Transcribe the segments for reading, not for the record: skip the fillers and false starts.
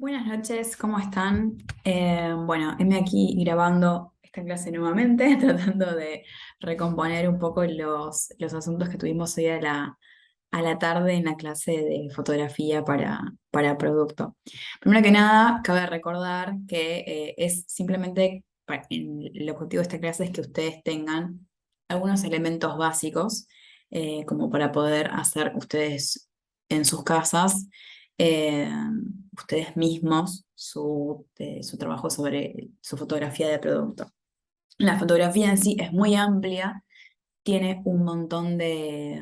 Buenas noches, ¿cómo están? Bueno, heme aquí grabando esta clase nuevamente, tratando de recomponer un poco los asuntos que tuvimos hoy a la tarde en la clase de fotografía para producto. Primero que nada, cabe recordar que es simplemente, el objetivo de esta clase es que ustedes tengan algunos elementos básicos como para poder hacer ustedes en sus casas eh, ustedes mismos su trabajo sobre su fotografía de producto. La fotografía en sí es muy amplia, tiene un montón eh,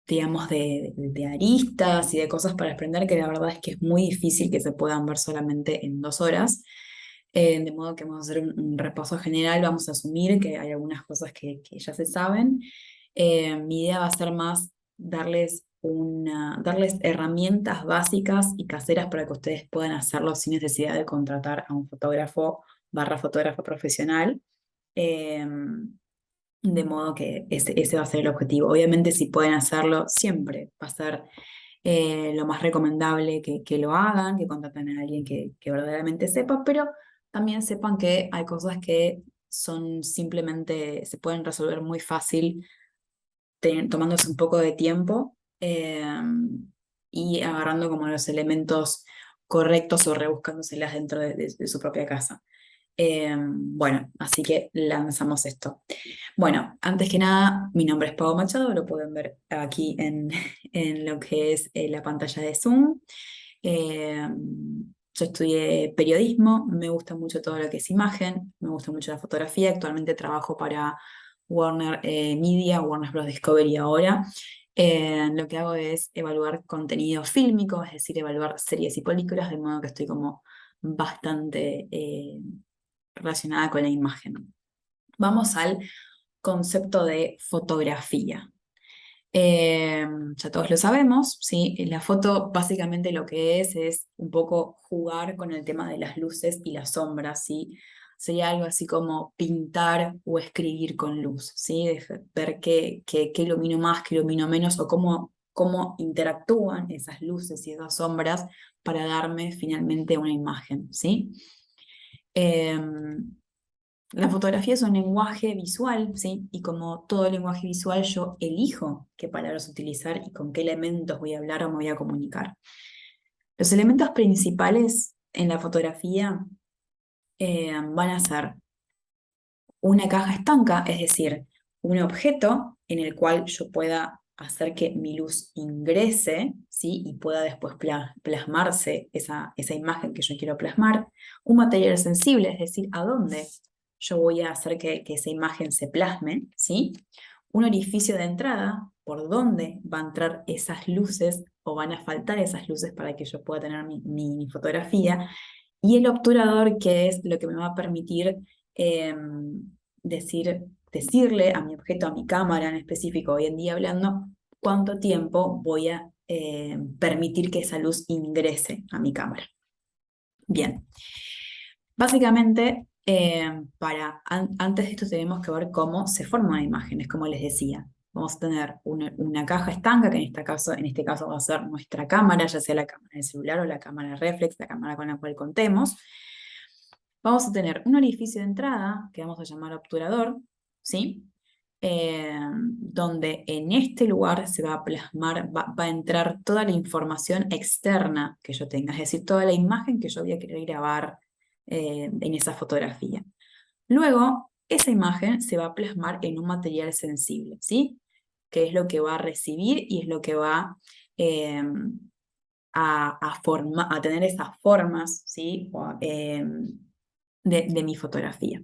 digamos, de aristas y de cosas para aprender que la verdad es que es muy difícil que se puedan ver solamente en 2 horas. De modo que vamos a hacer un repaso general, vamos a asumir que hay algunas cosas que ya se saben. Mi idea va a ser más darles herramientas básicas y caseras para que ustedes puedan hacerlo sin necesidad de contratar a un fotógrafo barra fotógrafo profesional. Eh, de modo que ese va a ser el objetivo. Obviamente, si pueden hacerlo, siempre va a ser lo más recomendable que lo hagan, que contraten a alguien que verdaderamente sepa, pero también sepan que hay cosas que son simplemente, se pueden resolver muy fácil tomándose un poco de tiempo y agarrando como los elementos correctos o rebuscándoselas dentro de su propia casa. Bueno, así que lanzamos esto. Bueno, antes que nada, mi nombre es Pau Machado, lo pueden ver aquí en lo que es la pantalla de Zoom. Eh, yo estudié periodismo, me gusta mucho todo lo que es imagen, me gusta mucho la fotografía, actualmente trabajo para Warner Media, Warner Bros. Discovery ahora. Lo que hago es evaluar contenido fílmico, es decir, evaluar series y películas, de modo que estoy como bastante relacionada con la imagen. Vamos al concepto de fotografía. Ya todos lo sabemos, ¿sí? La foto básicamente lo que es un poco jugar con el tema de las luces y las sombras, ¿sí? Sería algo así como pintar o escribir con luz, ¿sí? Ver qué ilumino más, qué ilumino menos, o cómo interactúan esas luces y esas sombras para darme finalmente una imagen, ¿sí? Em, la fotografía es un lenguaje visual, ¿sí? Y como todo lenguaje visual, yo elijo qué palabras utilizar y con qué elementos voy a hablar o me voy a comunicar. Los elementos principales en la fotografía van a ser una caja estanca, es decir, un objeto en el cual yo pueda hacer que mi luz ingrese, ¿sí? Y pueda después plasmarse esa imagen que yo quiero plasmar. Un material sensible, es decir, a dónde yo voy a hacer que esa imagen se plasme, ¿sí? Un orificio de entrada, por dónde van a entrar esas luces o van a faltar esas luces para que yo pueda tener mi fotografía. Y el obturador, que es lo que me va a permitir decirle a mi objeto, a mi cámara en específico, hoy en día hablando, cuánto tiempo voy a permitir que esa luz ingrese a mi cámara. Bien, básicamente, antes de esto tenemos que ver cómo se forman las imágenes, como les decía. Vamos a tener una caja estanca, que en este caso va a ser nuestra cámara, ya sea la cámara del celular o la cámara reflex, la cámara con la cual contemos. Vamos a tener un orificio de entrada, que vamos a llamar obturador, ¿sí? Donde en este lugar se va a plasmar, va a entrar toda la información externa que yo tenga, es decir, toda la imagen que yo voy a querer grabar en esa fotografía. Luego, esa imagen se va a plasmar en un material sensible, ¿sí? Que es lo que va a recibir y es lo que va eh, a tener esas formas, ¿sí? De mi fotografía.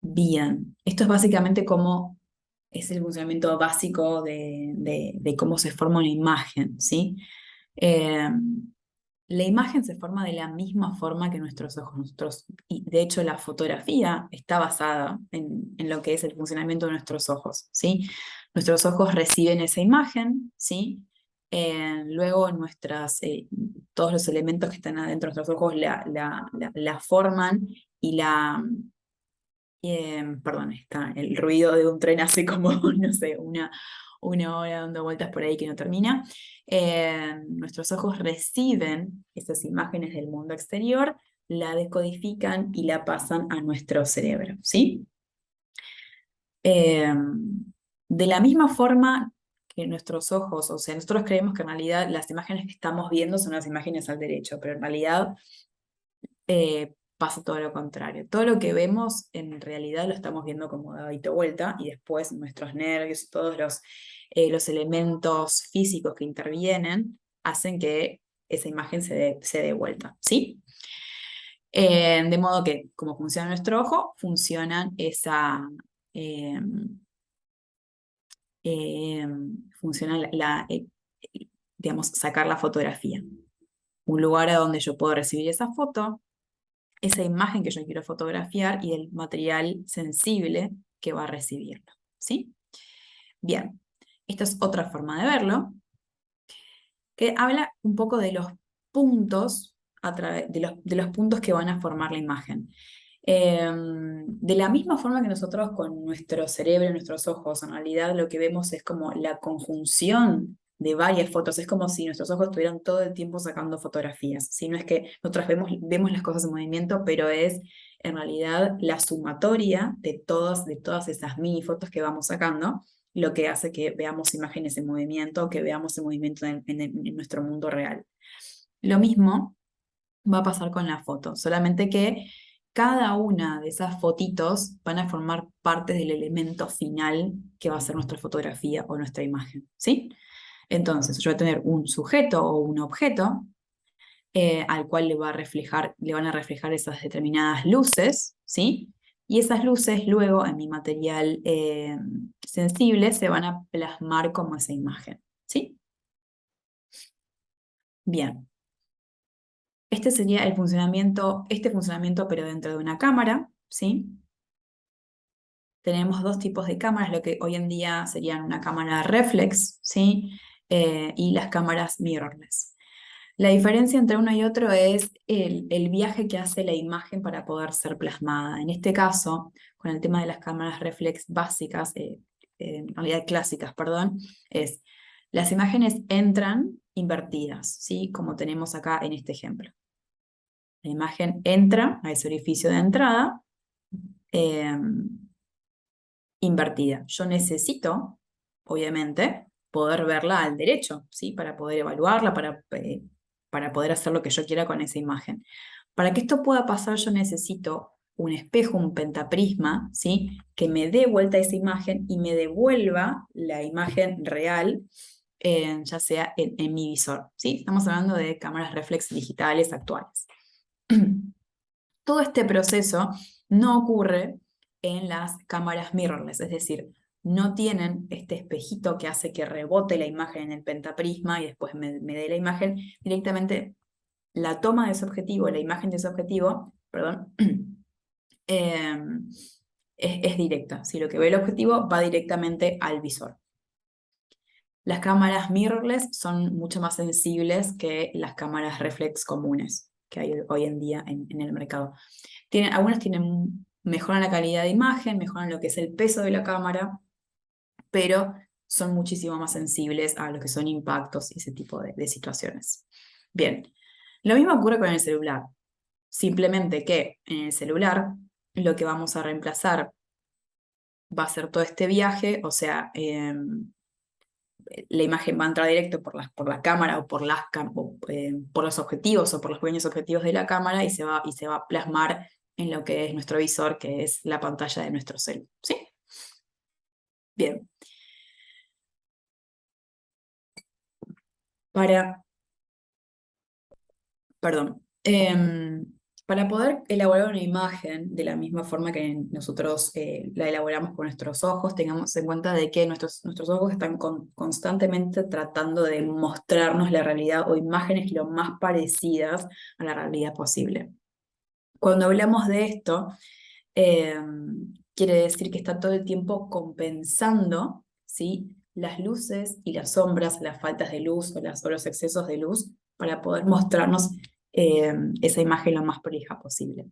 Bien, esto es básicamente cómo es el funcionamiento básico de cómo se forma una imagen, ¿sí? Eh, la imagen se forma de la misma forma que nuestros ojos. Y de hecho, la fotografía está basada en lo que es el funcionamiento de nuestros ojos, ¿sí? Nuestros ojos reciben esa imagen, ¿sí? Luego todos los elementos que están adentro de nuestros ojos la forman y perdón, está el ruido de un tren hace como, no sé, una hora dando vueltas por ahí que no termina, nuestros ojos reciben esas imágenes del mundo exterior, la decodifican y la pasan a nuestro cerebro, ¿sí? De la misma forma que nuestros ojos, o sea, nosotros creemos que en realidad las imágenes que estamos viendo son las imágenes al derecho, pero en realidad pasa todo lo contrario. Todo lo que vemos en realidad lo estamos viendo como dadito vuelta y después nuestros nervios y todos los elementos físicos que intervienen hacen que esa imagen se dé vuelta, ¿sí? De modo que, como funciona nuestro ojo, eh, funciona digamos, sacar la fotografía. Un lugar a donde yo puedo recibir esa foto, esa imagen que yo quiero fotografiar y el material sensible que va a recibirlo, ¿sí? Bien, esta es otra forma de verlo, que habla un poco de los puntos, de los puntos que van a formar la imagen. De la misma forma que nosotros con nuestro cerebro y nuestros ojos, en realidad lo que vemos es como la conjunción de varias fotos, es como si nuestros ojos estuvieran todo el tiempo sacando fotografías, si no es que nosotros vemos las cosas en movimiento, pero es en realidad la sumatoria de todas esas mini fotos que vamos sacando, lo que hace que veamos imágenes en movimiento, que veamos en movimiento en nuestro mundo real. Lo mismo va a pasar con la foto, solamente que cada una de esas fotitos van a formar parte del elemento final que va a ser nuestra fotografía o nuestra imagen, ¿sí? Entonces, yo voy a tener un sujeto o un objeto al cual le van a reflejar esas determinadas luces, ¿sí? Y esas luces luego en mi material sensible se van a plasmar como esa imagen, ¿sí? Bien. Este sería este funcionamiento, pero dentro de una cámara, ¿sí? Tenemos dos tipos de cámaras, lo que hoy en día serían una cámara reflex, ¿sí? Y las cámaras mirrorless. La diferencia entre uno y otro es el viaje que hace la imagen para poder ser plasmada. En este caso, con el tema de las cámaras reflex básicas, en realidad clásicas, perdón, es las imágenes entran invertidas, ¿sí? Como tenemos acá en este ejemplo. La imagen entra a ese orificio de entrada eh, invertida. Yo necesito, obviamente, poder verla al derecho, ¿sí? Para poder evaluarla, para poder hacer lo que yo quiera con esa imagen. Para que esto pueda pasar, yo necesito un espejo, un pentaprisma, ¿sí? Que me dé vuelta esa imagen y me devuelva la imagen real, ya sea en mi visor, ¿sí? Estamos hablando de cámaras reflex digitales actuales. Todo este proceso no ocurre en las cámaras mirrorless, es decir, no tienen este espejito que hace que rebote la imagen en el pentaprisma y después me dé la imagen. Directamente la toma de ese objetivo, la imagen de ese objetivo, perdón, eh, es directa. Si lo que ve el objetivo va directamente al visor. Las cámaras mirrorless son mucho más sensibles que las cámaras reflex comunes que hay hoy en día en el mercado. Algunas mejoran la calidad de imagen, mejoran lo que es el peso de la cámara, pero son muchísimo más sensibles a lo que son impactos y ese tipo de situaciones. Bien, lo mismo ocurre con el celular. Simplemente que en el celular lo que vamos a reemplazar va a ser todo este viaje, o sea, la imagen va a entrar directo por la cámara o por los objetivos o por los pequeños objetivos de la cámara y se va a plasmar en lo que es nuestro visor, que es la pantalla de nuestro celu. ¿Sí? Bien. Para, perdón. Para poder elaborar una imagen de la misma forma que nosotros la elaboramos con nuestros ojos, tengamos en cuenta de que nuestros ojos están constantemente tratando de mostrarnos la realidad o imágenes lo más parecidas a la realidad posible. Cuando hablamos de esto, eh, quiere decir que está todo el tiempo compensando, ¿sí? Las luces y las sombras, las faltas de luz o los excesos de luz para poder mostrarnos esa imagen lo más prolija posible.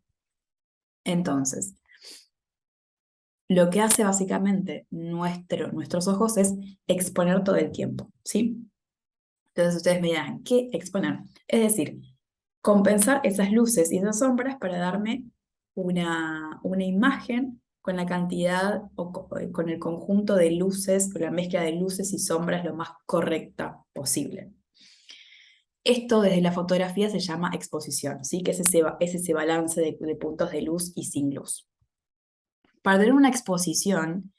Entonces, lo que hace básicamente nuestros ojos es exponer todo el tiempo, ¿sí? Entonces ustedes me dirán, ¿qué exponer? Es decir, compensar esas luces y esas sombras para darme una imagen con la cantidad o con el conjunto de luces, o la mezcla de luces y sombras lo más correcta posible. Esto desde la fotografía se llama exposición, ¿sí? Que es ese balance de puntos de luz y sin luz. Para tener una exposición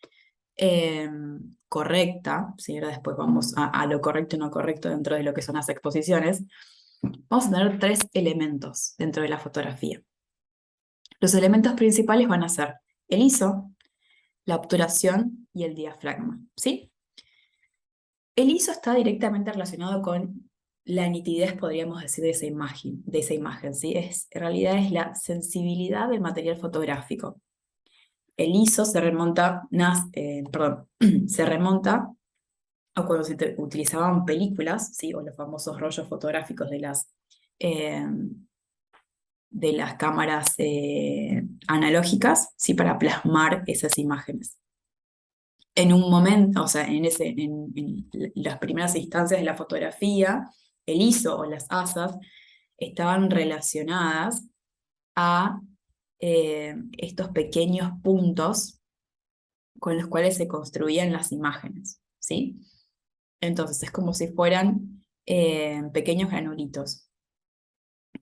eh, correcta, ¿sí? Ahora después vamos a lo correcto y no correcto dentro de lo que son las exposiciones, vamos a tener tres elementos dentro de la fotografía. Los elementos principales van a ser el ISO, la obturación y el diafragma, ¿sí? El ISO está directamente relacionado con la nitidez, podríamos decir, de esa imagen, ¿sí? En realidad es la sensibilidad del material fotográfico. El ISO se remonta, se remonta a cuando se utilizaban películas, ¿sí? O los famosos rollos fotográficos eh, de las cámaras analógicas, ¿sí? Para plasmar esas imágenes. En un momento, o sea, en las primeras instancias de la fotografía, el ISO o las ASAs estaban relacionadas a estos pequeños puntos con los cuales se construían las imágenes, ¿sí? Entonces es como si fueran pequeños granulitos.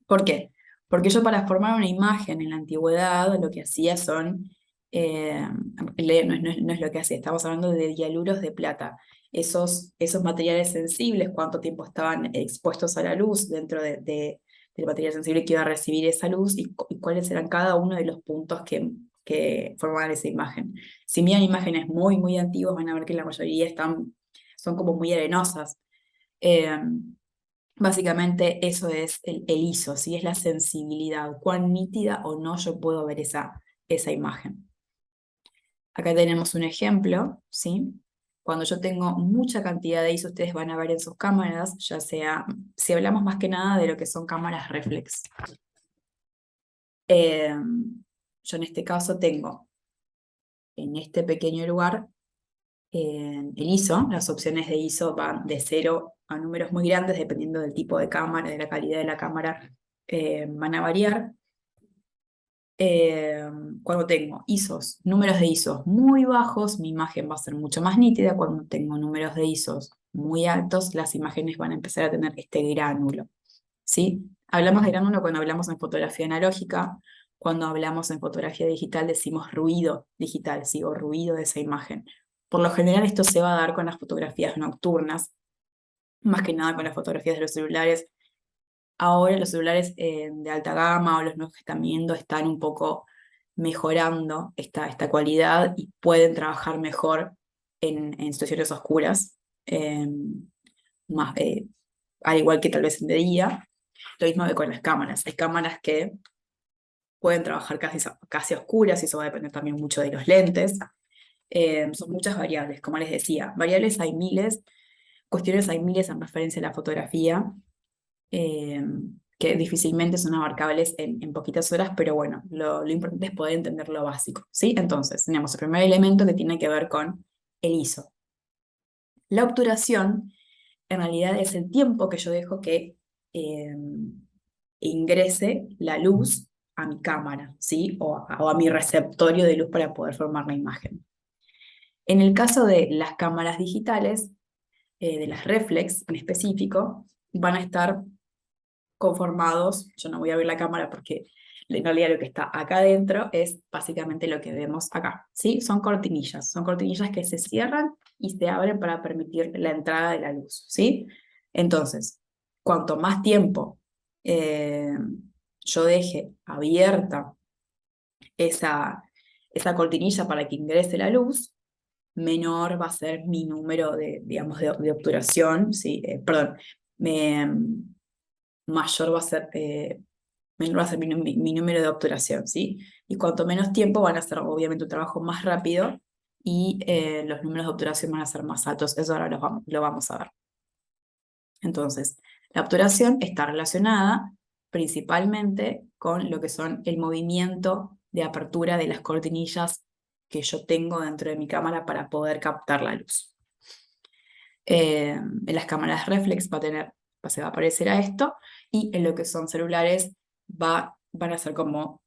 ¿Por qué? Porque yo para formar una imagen en la antigüedad lo que hacía son, no es lo que hacía, estamos hablando de hialuros de plata. Esos materiales sensibles, cuánto tiempo estaban expuestos a la luz dentro del material sensible que iba a recibir esa luz y cuáles eran cada uno de los puntos que formaban esa imagen. Si miran imágenes muy, muy antiguas, van a ver que la mayoría son como muy arenosas. Eh, Básicamente eso es el ISO, ¿sí? Es la sensibilidad, cuán nítida o no yo puedo ver esa imagen. Acá tenemos un ejemplo, ¿sí? Cuando yo tengo mucha cantidad de ISO, ustedes van a ver en sus cámaras, ya sea, si hablamos más que nada de lo que son cámaras reflex. Yo en este caso tengo en este pequeño lugar el ISO, las opciones de ISO van de 0 a números muy grandes, dependiendo del tipo de cámara, de la calidad de la cámara, van a variar. Eh, Cuando tengo números de ISOs muy bajos, mi imagen va a ser mucho más nítida. Cuando tengo números de ISOs muy altos, las imágenes van a empezar a tener este gránulo, ¿sí? Hablamos de gránulo cuando hablamos en fotografía analógica. Cuando hablamos en fotografía digital decimos ruido digital, ¿sí? O ruido de esa imagen. Por lo general esto se va a dar con las fotografías nocturnas, más que nada con las fotografías de los celulares. Ahora los celulares de alta gama o los nuevos que están viendo están un poco mejorando esta cualidad y pueden trabajar mejor en situaciones oscuras, eh, más, al igual que tal vez en de día. Lo mismo que con las cámaras. Hay cámaras que pueden trabajar casi oscuras y eso va a depender también mucho de los lentes. Son muchas variables, como les decía. Variables hay miles, cuestiones hay miles en referencia a la fotografía, eh, que difícilmente son abarcables en poquitas horas, pero bueno, lo importante es poder entender lo básico, ¿sí? Entonces, tenemos el primer elemento que tiene que ver con el ISO. La obturación, en realidad, es el tiempo que yo dejo que eh, ingrese la luz a mi cámara, ¿sí? O a mi receptorio de luz para poder formar la imagen. En el caso de las cámaras digitales, de las reflex en específico, van a estar conformados, yo no voy a abrir la cámara porque en realidad lo que está acá adentro es básicamente lo que vemos acá, ¿sí? Son cortinillas que se cierran y se abren para permitir la entrada de la luz, ¿sí? Entonces, cuanto más tiempo eh, yo deje abierta esa cortinilla para que ingrese la luz, menor va a ser mi número digamos, de obturación, ¿sí? Perdón, mayor va a ser, menor va a ser mi número de obturación, ¿sí? Y cuanto menos tiempo van a ser obviamente un trabajo más rápido y los números de obturación van a ser más altos. Eso ahora lo vamos a ver. Entonces, la obturación está relacionada principalmente con lo que son el movimiento de apertura de las cortinillas que yo tengo dentro de mi cámara para poder captar la luz. En las cámaras reflex se va a parecer a esto, y en lo que son celulares van a ser como,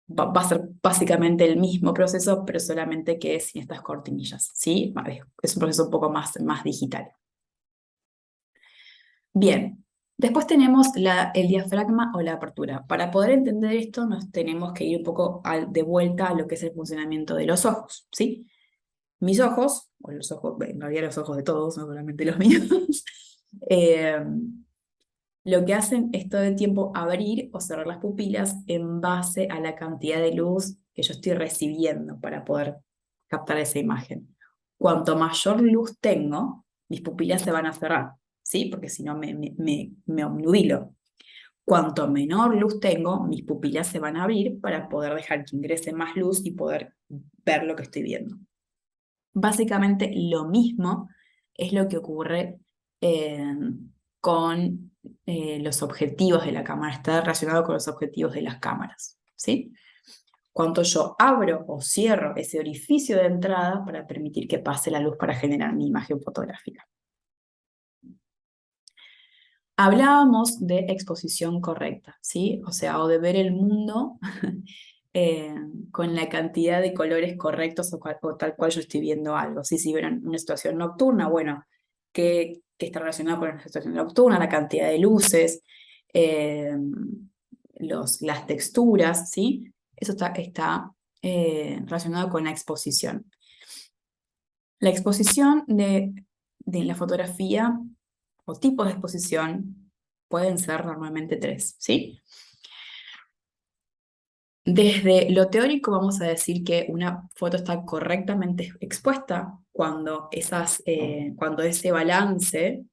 va a ser básicamente el mismo proceso, pero solamente que sin estas cortinillas, ¿sí? Es un proceso un poco más digital. Bien, después tenemos el diafragma o la apertura. Para poder entender esto nos tenemos que ir un poco de vuelta a lo que es el funcionamiento de los ojos, ¿sí? Mis ojos, o los ojos, en realidad los ojos de todos, no solamente los míos, eh, lo que hacen es todo el tiempo abrir o cerrar las pupilas en base a la cantidad de luz que yo estoy recibiendo para poder captar esa imagen. Cuanto mayor luz tengo, mis pupilas se van a cerrar, ¿sí? Porque si no me obnubilo. Cuanto menor luz tengo, mis pupilas se van a abrir para poder dejar que ingrese más luz y poder ver lo que estoy viendo. Básicamente lo mismo es lo que ocurre con los objetivos de la cámara, está relacionado con los objetivos de las cámaras, ¿sí? Cuando yo abro o cierro ese orificio de entrada para permitir que pase la luz para generar mi imagen fotográfica. Hablábamos de exposición correcta, ¿sí? O sea, o de ver el mundo eh, con la cantidad de colores correctos o tal cual yo estoy viendo algo. ¿Sí? Si vieron una situación nocturna, bueno, ¿qué está relacionado con la situación nocturna? La cantidad de luces, eh, las texturas, ¿sí? Eso está relacionado con la exposición. La exposición de la fotografía o tipos de exposición pueden ser normalmente tres, ¿sí? Desde lo teórico vamos a decir que una foto está correctamente expuesta cuando ese balance,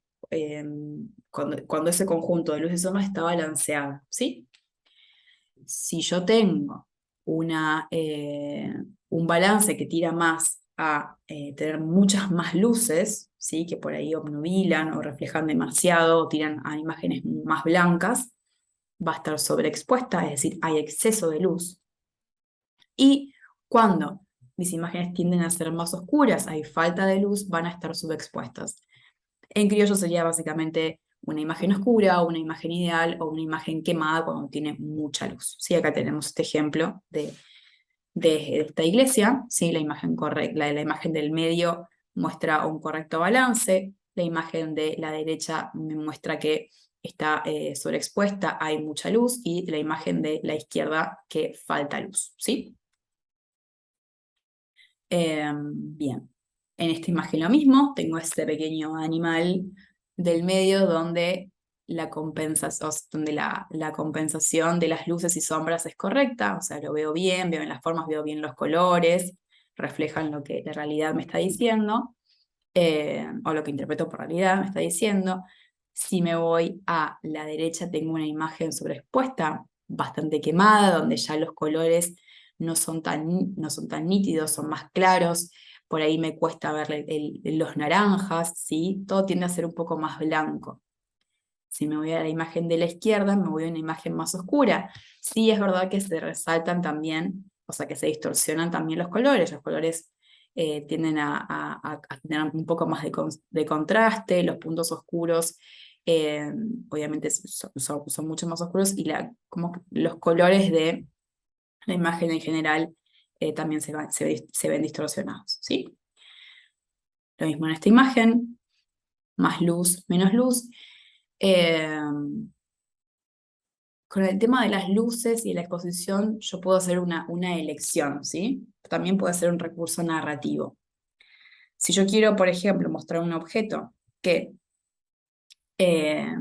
cuando ese conjunto de luces y sombras está balanceado, ¿sí? Si yo tengo un balance que tira más a tener muchas más luces, ¿sí? Que por ahí obnubilan o reflejan demasiado o tiran a imágenes más blancas, va a estar sobreexpuesta, es decir, hay exceso de luz. Y cuando mis imágenes tienden a ser más oscuras, hay falta de luz, van a estar subexpuestas. En criollo sería básicamente una imagen oscura, una imagen ideal o una imagen quemada cuando tiene mucha luz. ¿Sí? Acá tenemos este ejemplo de esta iglesia. ¿Sí? La imagen del medio muestra un correcto balance, la imagen de la derecha me muestra que está sobreexpuesta, hay mucha luz, y la imagen de la izquierda que falta luz. ¿Sí? Bien, en esta imagen lo mismo, tengo este pequeño animal del medio donde la compensación de las luces y sombras es correcta, o sea, lo veo bien, veo en las formas, veo bien los colores, reflejan lo que la realidad me está diciendo, o lo que interpreto por realidad me está diciendo. Si me voy a la derecha, tengo una imagen sobreexpuesta, bastante quemada, donde ya los colores no son tan nítidos, son más claros, por ahí me cuesta ver los naranjas, ¿sí? Todo tiende a ser un poco más blanco. Si me voy a la imagen de la izquierda, me voy a una imagen más oscura. Sí, es verdad que se resaltan también, o sea, que se distorsionan también los colores tienden a tener un poco más de contraste, los puntos oscuros obviamente son mucho más oscuros, y como que los colores de la imagen en general también se ven distorsionados, ¿sí? Lo mismo en esta imagen, más luz, menos luz. Eh, con el tema de las luces y la exposición, yo puedo hacer una elección, ¿sí? También puede ser un recurso narrativo. Si yo quiero, por ejemplo, mostrar un objeto que, eh,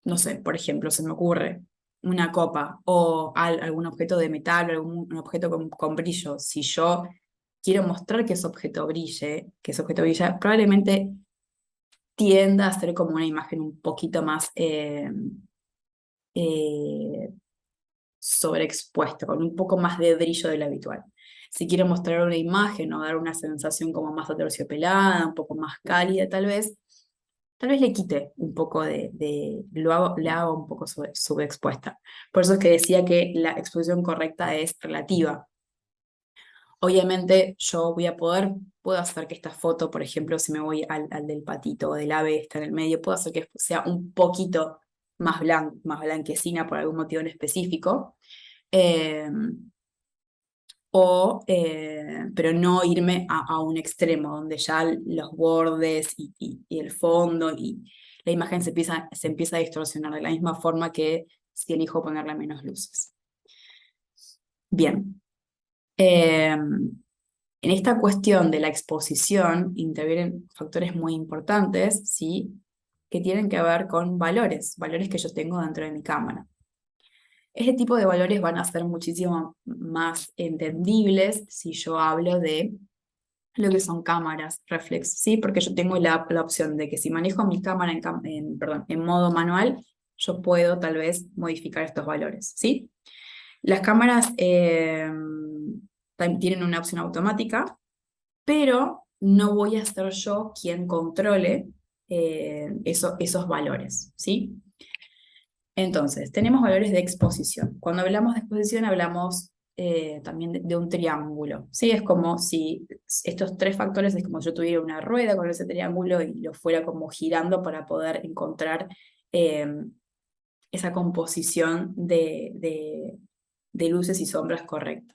no sé, por ejemplo, se me ocurre una copa o algún objeto de metal o algún objeto con brillo. Si yo quiero mostrar que ese objeto brilla, probablemente tienda a ser como una imagen un poquito más eh, sobreexpuesta, con un poco más de brillo del habitual. Si quiero mostrar una imagen o dar una sensación como más aterciopelada, un poco más cálida tal vez le quite un poco la hago un poco subexpuesta. Por eso es que decía que la exposición correcta es relativa. Obviamente yo puedo hacer que esta foto, por ejemplo, si me voy al del patito o del ave está en el medio, puedo hacer que sea un poquito más blanquecina por algún motivo en específico. Eh, pero no irme a un extremo donde ya los bordes y el fondo y la imagen se empieza a distorsionar de la misma forma que si elijo ponerle menos luces. Bien. En esta cuestión de la exposición intervienen factores muy importantes, ¿sí? Que tienen que ver con valores que yo tengo dentro de mi cámara. Este tipo de valores van a ser muchísimo más entendibles si yo hablo de lo que son cámaras reflex, ¿sí? Porque yo tengo la opción de que si manejo mi cámara perdón, en modo manual, yo puedo tal vez modificar estos valores, ¿sí? Las cámaras tienen una opción automática, pero no voy a ser yo quien controle esos valores, ¿sí? Entonces, tenemos valores de exposición. Cuando hablamos de exposición, hablamos también de un triángulo, ¿sí? Es como si estos tres factores es como si yo tuviera una rueda con ese triángulo y lo fuera como girando para poder encontrar eh, esa composición de luces y sombras correcta.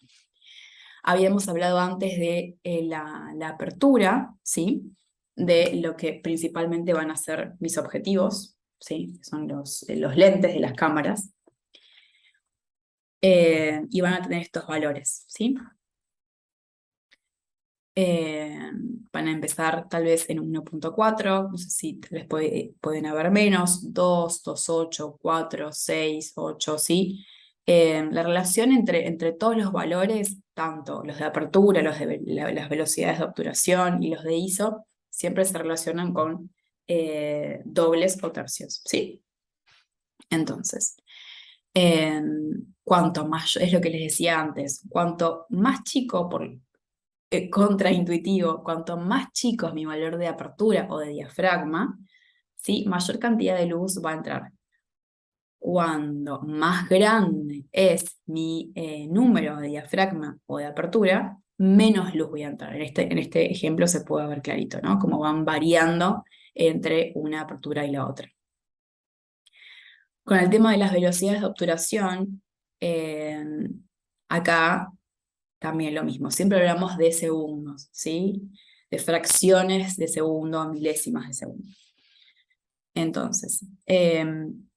Habíamos hablado antes de la apertura, ¿sí? De lo que principalmente van a ser mis objetivos, ¿sí? Que son los lentes de las cámaras. Y van a tener estos valores, ¿sí? Van a empezar tal vez en 1.4, no sé si tal vez pueden haber menos, 2, 2.8, 4, 6, 8, ¿sí? La relación entre todos los valores, tanto los de apertura, las velocidades de obturación y los de ISO, siempre se relacionan con dobles o tercios, ¿sí? Entonces, cuanto más, es lo que les decía antes, cuanto más chico, contraintuitivo, cuanto más chico es mi valor de apertura o de diafragma, ¿sí? Mayor cantidad de luz va a entrar. Cuando más grande es mi número de diafragma o de apertura, menos luz voy a entrar. En este ejemplo se puede ver clarito, ¿no? Cómo van variando entre una apertura y la otra. Con el tema de las velocidades de obturación, eh, acá también lo mismo. Siempre hablamos de segundos, ¿sí? De fracciones de segundo, milésimas de segundo. Entonces,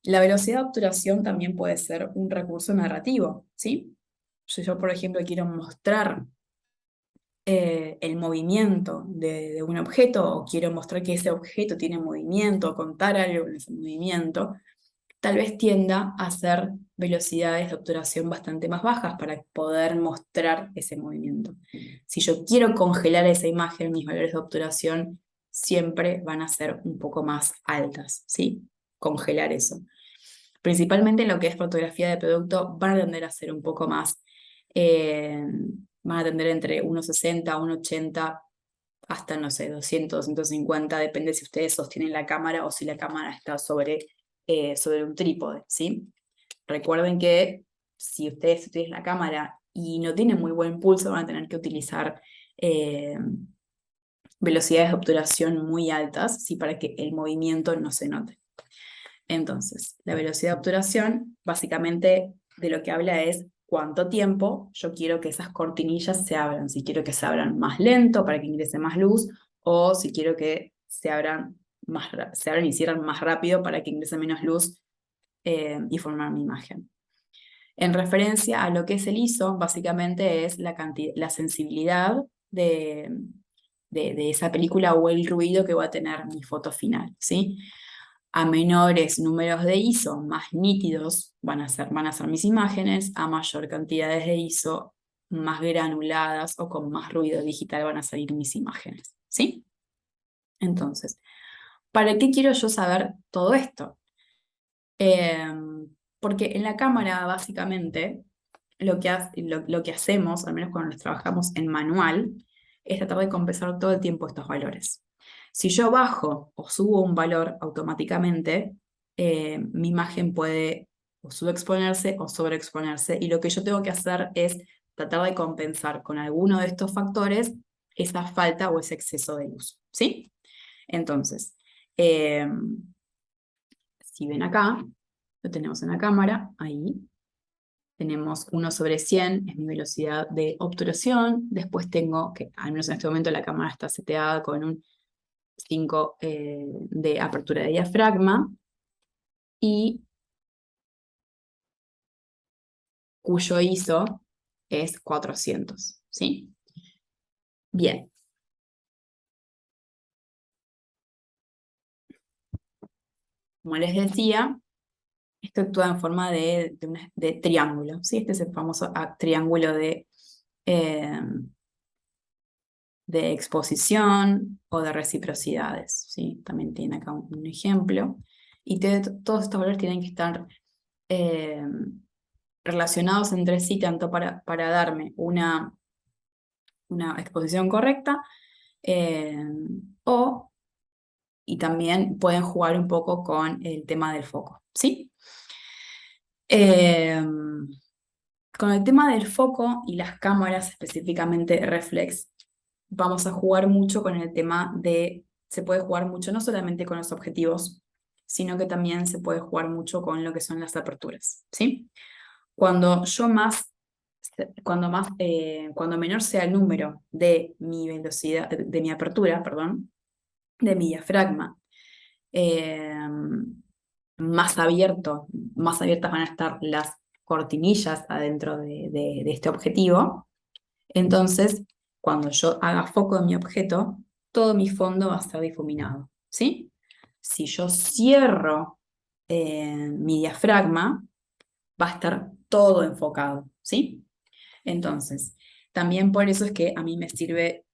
la velocidad de obturación también puede ser un recurso narrativo, ¿sí? Si yo, por ejemplo, quiero mostrar el movimiento de un objeto o quiero mostrar que ese objeto tiene movimiento, contar algo en ese movimiento, tal vez tienda a hacer velocidades de obturación bastante más bajas para poder mostrar ese movimiento. Si yo quiero congelar esa imagen, mis valores de obturación siempre van a ser un poco más altas, ¿sí? Congelar eso. Principalmente en lo que es fotografía de producto, van a tender a ser un poco más, eh, van a tender entre 1.60, 1.80, hasta, no sé, 200, 250, depende si ustedes sostienen la cámara o si la cámara está sobre un trípode, ¿sí? Recuerden que si ustedes utilizan la cámara y no tienen muy buen pulso, van a tener que utilizar velocidades de obturación muy altas, ¿sí? Para que el movimiento no se note. Entonces, la velocidad de obturación básicamente de lo que habla es cuánto tiempo yo quiero que esas cortinillas se abran, si quiero que se abran más lento para que ingrese más luz, o si quiero que se abran y cierran más rápido para que ingrese menos luz y formar mi imagen. En referencia a lo que es el ISO, básicamente es la sensibilidad de esa película o el ruido que va a tener mi foto final, ¿sí? A menores números de ISO, más nítidos van a ser mis imágenes, a mayor cantidades de ISO, más granuladas o con más ruido digital van a salir mis imágenes, ¿sí? Entonces, ¿para qué quiero yo saber todo esto? Porque en la cámara, básicamente, lo que hacemos, al menos cuando trabajamos en manual, es tratar de compensar todo el tiempo estos valores. Si yo bajo o subo un valor automáticamente, mi imagen puede o subexponerse o sobreexponerse, y lo que yo tengo que hacer es tratar de compensar con alguno de estos factores esa falta o ese exceso de luz, ¿sí? Entonces, si ven acá, lo tenemos en la cámara, ahí. Tenemos 1/100, es mi velocidad de obturación. Después tengo, que al menos en este momento la cámara está seteada con un 5 de apertura de diafragma y cuyo ISO es 400, ¿sí? Bien. Como les decía, esto actúa en forma de triángulo, ¿sí? Este es el famoso triángulo eh, de exposición o de reciprocidades, ¿sí? También tiene acá un ejemplo. Y todos estos valores tienen que estar eh, relacionados entre sí, tanto para darme una exposición correcta, eh, o, y también pueden jugar un poco con el tema del foco, ¿sí? Eh, con el tema del foco y las cámaras, específicamente reflex, vamos a jugar mucho con el tema se puede jugar mucho no solamente con los objetivos, sino que también se puede jugar mucho con lo que son las aperturas, ¿sí? Cuando yo más, cuando menor sea el número de mi velocidad, de mi apertura, perdón, de mi diafragma, eh, más abiertas van a estar las cortinillas adentro de este objetivo. Entonces, cuando yo haga foco en mi objeto, todo mi fondo va a estar difuminado, ¿sí? Si yo cierro mi diafragma, va a estar todo enfocado, ¿sí? Entonces, también por eso es que a mí me sirve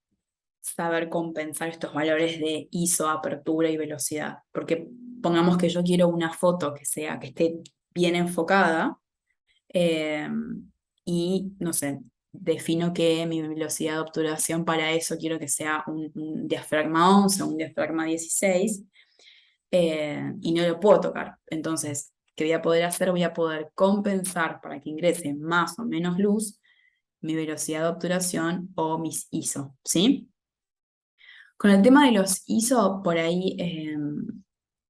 saber compensar estos valores de ISO, apertura y velocidad, porque pongamos que yo quiero una foto que esté bien enfocada, eh, y no sé, defino que mi velocidad de obturación para eso quiero que sea un diafragma 11 o un diafragma 16, y no lo puedo tocar. Entonces, ¿qué voy a poder hacer? Voy a poder compensar para que ingrese más o menos luz mi velocidad de obturación o mis ISO, ¿sí? Con el tema de los ISO, por ahí,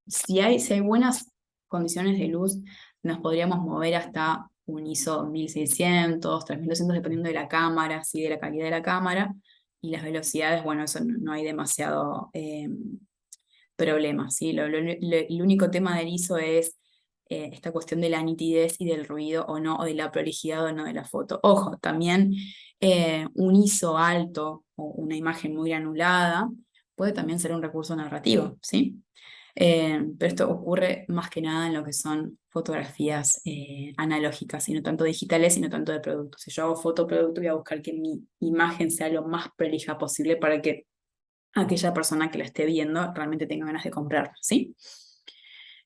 si hay buenas condiciones de luz, nos podríamos mover hasta un ISO 1600, 3200, dependiendo de la cámara, ¿sí? De la calidad de la cámara. Y las velocidades, bueno, eso no hay demasiado problema, ¿sí? El único tema del ISO es esta cuestión de la nitidez y del ruido o no, o de la prolijidad o no de la foto. Ojo, también un ISO alto o una imagen muy granulada puede también ser un recurso narrativo, ¿sí? Pero esto ocurre más que nada en lo que son fotografías analógicas, y no tanto digitales, y no tanto de producto. Si yo hago fotoproducto, voy a buscar que mi imagen sea lo más prolija posible para que aquella persona que la esté viendo realmente tenga ganas de comprarla, ¿sí?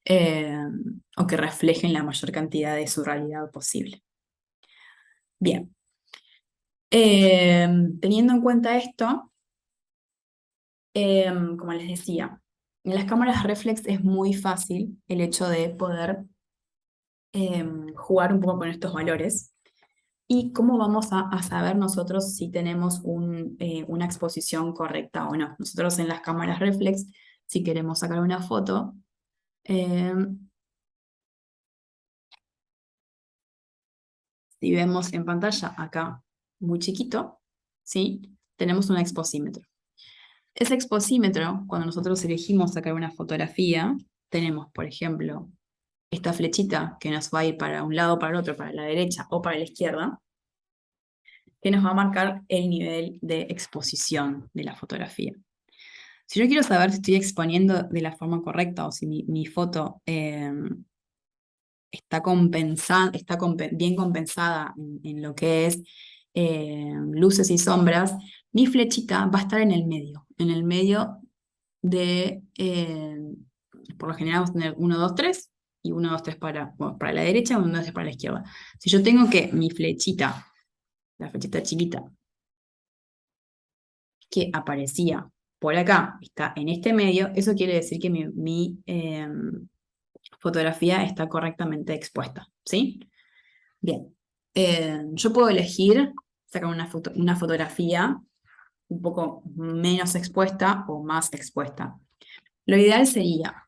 Eh, o que reflejen la mayor cantidad de su realidad posible. Bien. Teniendo en cuenta esto, como les decía, en las cámaras reflex es muy fácil el hecho de poder jugar un poco con estos valores. ¿Y cómo vamos a saber nosotros si tenemos una exposición correcta o no? Nosotros en las cámaras reflex, si queremos sacar una foto, eh, si vemos en pantalla acá muy chiquito, ¿sí? Tenemos un exposímetro. Ese exposímetro, cuando nosotros elegimos sacar una fotografía, tenemos, por ejemplo, esta flechita que nos va a ir para un lado, para el otro, para la derecha o para la izquierda, que nos va a marcar el nivel de exposición de la fotografía. Si yo quiero saber si estoy exponiendo de la forma correcta o si mi foto bien compensada en lo que es luces y sombras, mi flechita va a estar en el medio por lo general vamos a tener 1, 2, 3 y 1, 2, 3 para la derecha, 1, 2, 3 para la izquierda. Si yo tengo que mi flechita, la flechita chiquita, que aparecía por acá, está en este medio, eso quiere decir que mi fotografía está correctamente expuesta, ¿sí? Bien. Yo puedo elegir sacan una fotografía un poco menos expuesta o más expuesta. Lo ideal sería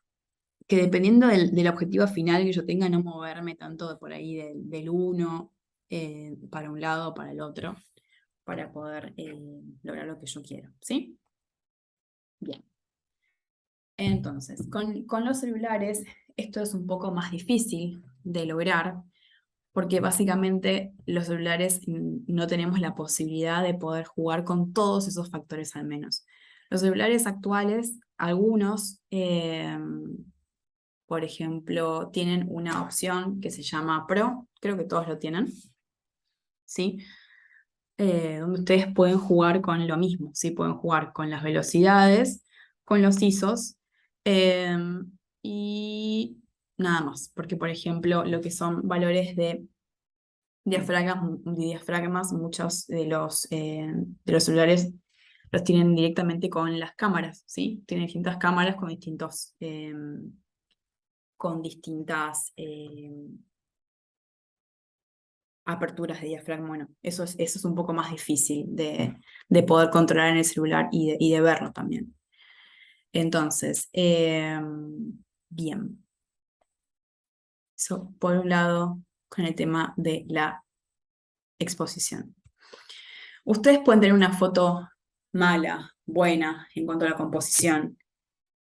que dependiendo del objetivo final que yo tenga, no moverme tanto de por ahí del uno para un lado o para el otro, para poder lograr lo que yo quiero, ¿sí? Bien. Entonces, con los celulares esto es un poco más difícil de lograr, porque básicamente los celulares no tenemos la posibilidad de poder jugar con todos esos factores al menos. Los celulares actuales, algunos, por ejemplo, tienen una opción que se llama Pro, creo que todos lo tienen, ¿sí? Donde ustedes pueden jugar con lo mismo, ¿sí? Pueden jugar con las velocidades, con los ISOs eh, y nada más, porque por ejemplo lo que son valores de diafragmas, muchos de los celulares los tienen directamente con las cámaras, ¿sí? Tienen distintas cámaras con distintas aperturas de diafragma. Bueno, eso es un poco más difícil de poder controlar en el celular y de verlo también. Entonces, bien. Eso por un lado con el tema de la exposición. Ustedes pueden tener una foto mala, buena en cuanto a la composición,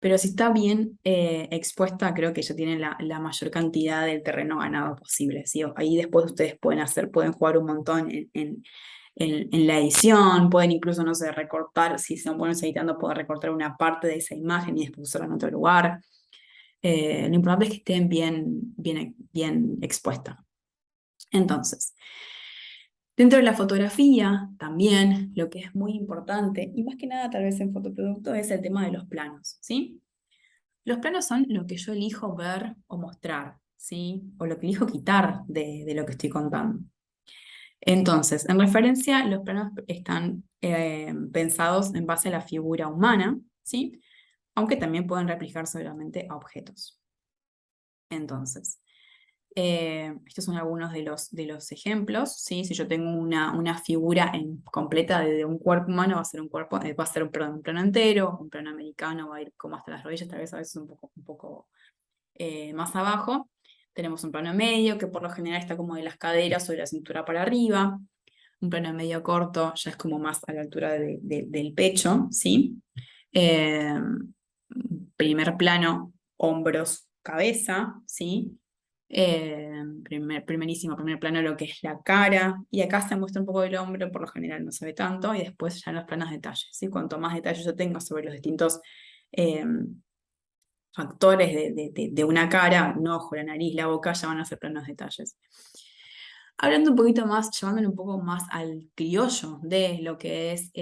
pero si está bien expuesta, creo que ya tienen la mayor cantidad del terreno ganado posible, ¿sí? Ahí después ustedes pueden jugar un montón en la edición, pueden incluso, no sé, recortar, si son buenos editando, poder recortar una parte de esa imagen y después usarla en otro lugar. Lo importante es que estén bien expuesta. Entonces, dentro de la fotografía, también, lo que es muy importante, y más que nada tal vez en fotoproducto, es el tema de los planos, ¿sí? Los planos son lo que yo elijo ver o mostrar, ¿sí? O lo que elijo quitar de lo que estoy contando. Entonces, en referencia, los planos están pensados en base a la figura humana, ¿sí? Aunque también pueden replicar solamente a objetos. Entonces, estos son algunos de los ejemplos, ¿sí? Si yo tengo una figura completa de un cuerpo humano, va a ser perdón, un plano entero, un plano americano va a ir como hasta las rodillas, tal vez a veces un poco más abajo. Tenemos un plano medio, que por lo general está como de las caderas o de la cintura para arriba. Un plano medio corto ya es como más a la altura del pecho, ¿sí? Eh, primer plano, hombros, cabeza, ¿sí? Primer plano lo que es la cara, y acá se muestra un poco del hombro, por lo general no se ve tanto, y después ya en los planos detalles, ¿sí? Cuanto más detalles yo tengo sobre los distintos eh, factores de una cara, un ojo, la nariz, la boca, ya van a ser planos detalles. Hablando un poquito más, llevándole un poco más al criollo de lo que es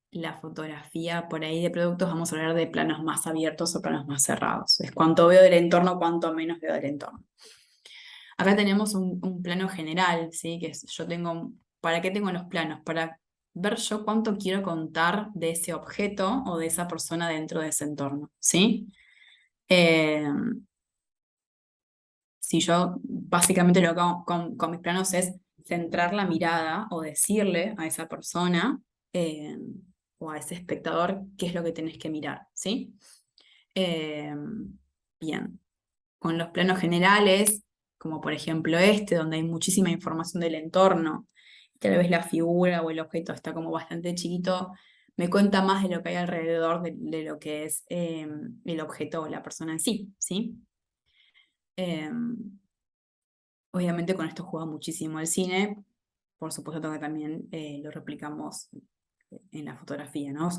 la fotografía por ahí de productos, vamos a hablar de planos más abiertos o planos más cerrados. Es cuánto veo del entorno, cuánto menos veo del entorno. Acá tenemos un plano general, ¿sí? Que es, ¿para qué tengo los planos? Para ver yo cuánto quiero contar de ese objeto o de esa persona dentro de ese entorno, ¿sí? Eh, si yo básicamente lo que hago con mis planos es centrar la mirada o decirle a esa persona eh, o a ese espectador qué es lo que tenés que mirar, ¿sí? Eh, bien, con los planos generales, como por ejemplo este, donde hay muchísima información del entorno, tal vez la figura o el objeto está como bastante chiquito, me cuenta más de lo que hay alrededor de lo que es el objeto o la persona en sí, ¿sí? Obviamente con esto juega muchísimo el cine, por supuesto que también lo replicamos en la fotografía, ¿no?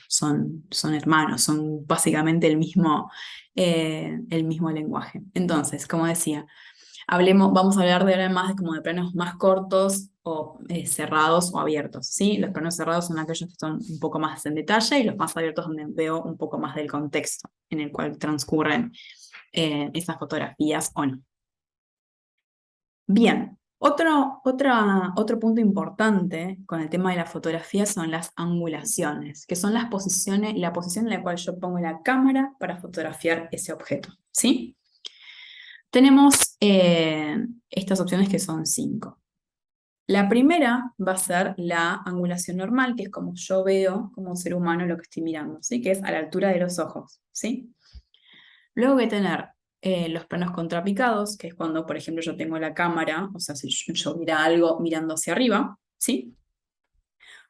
Son hermanos, son básicamente el mismo lenguaje. Entonces, como decía, vamos a hablar de ahora más como de planos más cortos o cerrados o abiertos, ¿sí? Los planos cerrados son aquellos que son un poco más en detalle y los más abiertos donde veo un poco más del contexto en el cual transcurren esas fotografías o no. Bien, otro punto importante con el tema de la fotografía son las angulaciones, que son la posición en la cual yo pongo la cámara para fotografiar ese objeto, ¿sí? Tenemos estas opciones que son 5. La primera va a ser la angulación normal, que es como yo veo como ser humano lo que estoy mirando, ¿sí? Que es a la altura de los ojos, ¿sí? Luego voy a tener los planos contrapicados, que es cuando, por ejemplo, yo tengo la cámara, o sea, si yo mira algo mirando hacia arriba, ¿sí?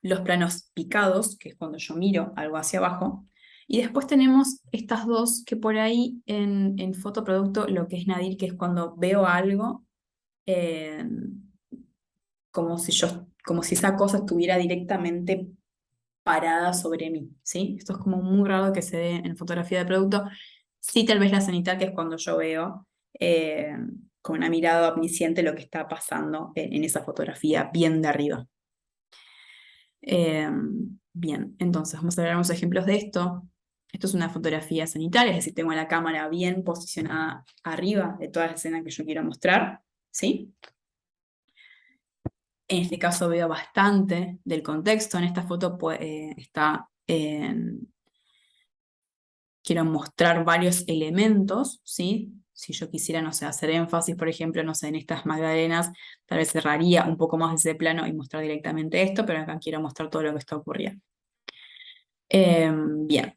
Los planos picados, que es cuando yo miro algo hacia abajo. Y después tenemos estas dos que por ahí en fotoproducto, lo que es nadir, que es cuando veo algo eh, como si esa cosa estuviera directamente parada sobre mí, ¿sí? Esto es como muy raro que se dé en fotografía de producto. Sí, tal vez la cenital, que es cuando yo veo eh, con una mirada omnisciente lo que está pasando en esa fotografía bien de arriba. Eh, Bien, entonces vamos a ver algunos ejemplos de esto. Esto es una fotografía cenital, es decir, tengo la cámara bien posicionada arriba de toda la escena que yo quiero mostrar, ¿sí? En este caso veo bastante del contexto. En esta foto quiero mostrar varios elementos, ¿sí? Si yo quisiera, no sé, hacer énfasis, por ejemplo, no sé, en estas magdalenas, tal vez cerraría un poco más ese plano y mostrar directamente esto, pero acá quiero mostrar todo lo que está ocurriendo. Bien,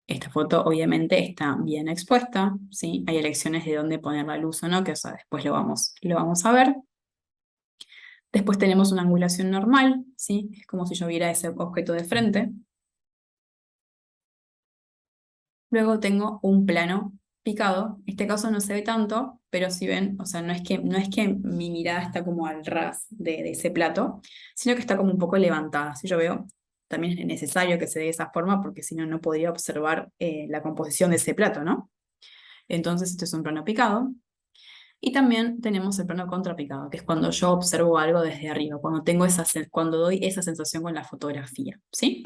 esta foto obviamente está bien expuesta, ¿sí? Hay elecciones de dónde poner la luz o no, que o sea, después lo vamos a ver. Después tenemos una angulación normal, ¿sí? Es como si yo viera ese objeto de frente. Luego tengo un plano picado. En este caso no se ve tanto, pero si ven, o sea, no es que mi mirada está como al ras de ese plato, sino que está como un poco levantada. Si yo veo, también es necesario que se dé de esa forma, porque si no, no podría observar la composición de ese plato, ¿no? Entonces, este es un plano picado. Y también tenemos el plano contrapicado, que es cuando yo observo algo desde arriba, cuando doy esa sensación con la fotografía, ¿sí?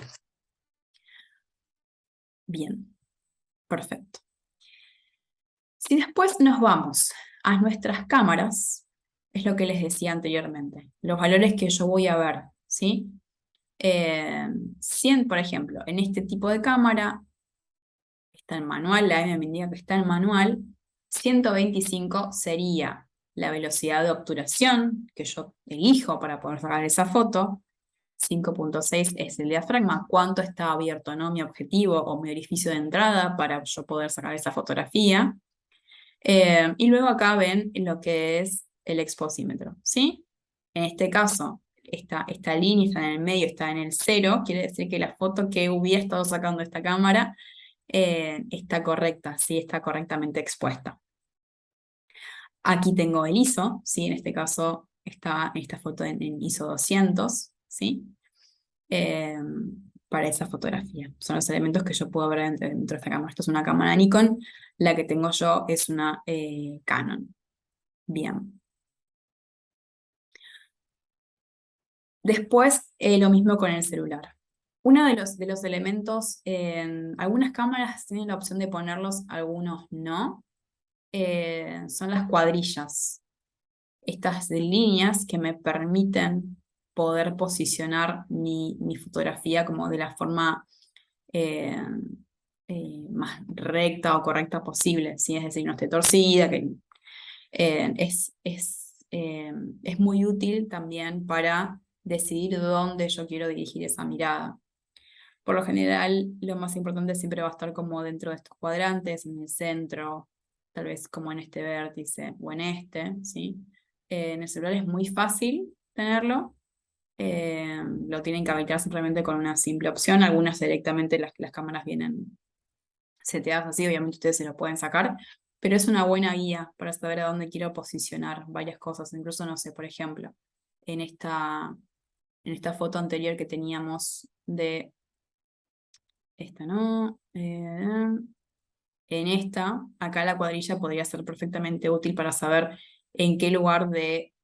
Bien, perfecto. Si después nos vamos a nuestras cámaras, es lo que les decía anteriormente, los valores que yo voy a ver, ¿sí? 100, por ejemplo, en este tipo de cámara, está en manual, la M me indica que está en manual, 125 sería la velocidad de obturación que yo elijo para poder sacar esa foto, 5.6 es el diafragma, cuánto está abierto, ¿no? Mi objetivo o mi orificio de entrada para yo poder sacar esa fotografía. Y luego acá ven lo que es el exposímetro, ¿sí? En este caso, esta línea está en el medio, está en el 0, quiere decir que la foto que hubiera estado sacando esta cámara está correcta, ¿sí? Está correctamente expuesta. Aquí tengo el ISO, ¿sí? En este caso está esta foto en ISO 200, ¿sí? Eh, para esa fotografía. Son los elementos que yo puedo ver dentro de esta cámara. Esto es una cámara Nikon, la que tengo yo es una Canon. Bien. Después, lo mismo con el celular. Uno de los elementos, algunas cámaras tienen la opción de ponerlos, algunos no, son las cuadrillas. Estas líneas que me permiten poder posicionar mi fotografía como de la forma eh, más recta o correcta posible, ¿sí? Es decir, no esté torcida, que es muy útil también para decidir dónde yo quiero dirigir esa mirada. Por lo general, lo más importante siempre va a estar como dentro de estos cuadrantes, en el centro, tal vez como en este vértice o en este, ¿sí? En el celular es muy fácil tenerlo. Lo tienen que habilitar simplemente con una simple opción. Algunas directamente las cámaras vienen seteadas así, obviamente ustedes se lo pueden sacar, pero es una buena guía para saber a dónde quiero posicionar varias cosas. Incluso, no sé, por ejemplo, en esta foto anterior que teníamos de esta, ¿no? En esta, acá la cuadrilla podría ser perfectamente útil para saber en qué lugar de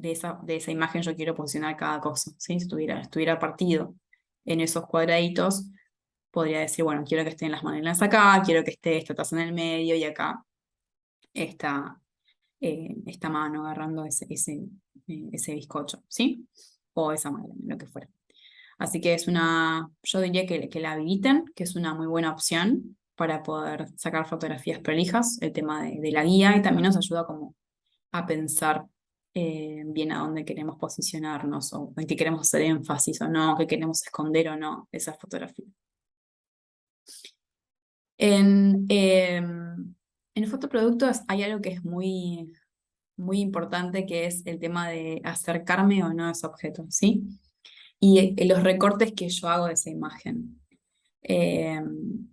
esa imagen yo quiero posicionar cada cosa, ¿sí? Si estuviera partido en esos cuadraditos, podría decir, bueno, quiero que estén las maneras acá, quiero que esté esta taza en el medio y acá esta mano agarrando ese bizcocho, ¿sí? O esa magdalena, lo que fuera. Así que yo diría que la habiliten, que es una muy buena opción para poder sacar fotografías prolijas, el tema de la guía, y también nos ayuda como a pensar bien a dónde queremos posicionarnos o en qué queremos hacer énfasis o no, qué queremos esconder o no esa fotografía. En fotoproductos hay algo que es muy, muy importante, que es el tema de acercarme o no a ese objeto, ¿sí? Y los recortes que yo hago de esa imagen. Eh,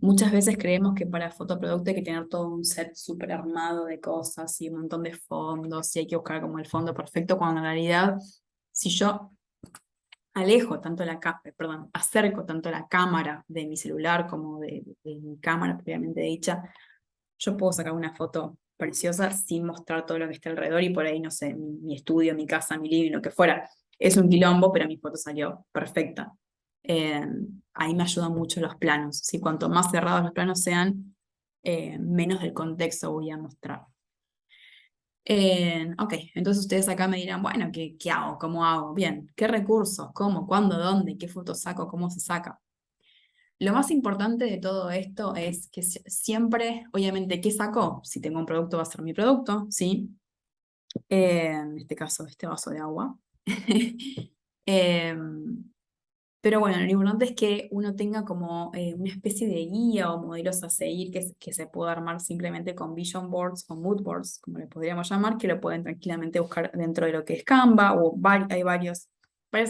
Muchas veces creemos que para fotoproducto hay que tener todo un set súper armado de cosas y un montón de fondos y hay que buscar como el fondo perfecto, cuando en realidad, si yo acerco tanto la cámara de mi celular como de mi cámara previamente dicha, yo puedo sacar una foto preciosa sin mostrar todo lo que está alrededor y por ahí, no sé, mi estudio, mi casa, mi living, lo que fuera. Es un quilombo, pero mi foto salió perfecta. Eh, Ahí me ayudan mucho los planos. ¿Sí? Cuanto más cerrados los planos sean, menos del contexto voy a mostrar. Ok, entonces ustedes acá me dirán, bueno, ¿qué hago? ¿Cómo hago? Bien, ¿qué recursos? ¿Cómo? ¿Cuándo? ¿Dónde? ¿Qué fotos saco? ¿Cómo se saca? Lo más importante de todo esto es que siempre, obviamente, ¿qué saco? Si tengo un producto, va a ser mi producto, ¿sí? En este caso, este vaso de agua. Em, pero bueno, lo importante es que uno tenga como una especie de guía o modelos a seguir que se pueda armar simplemente con vision boards o mood boards, como le podríamos llamar, que lo pueden tranquilamente buscar dentro de lo que es Canva o hay varias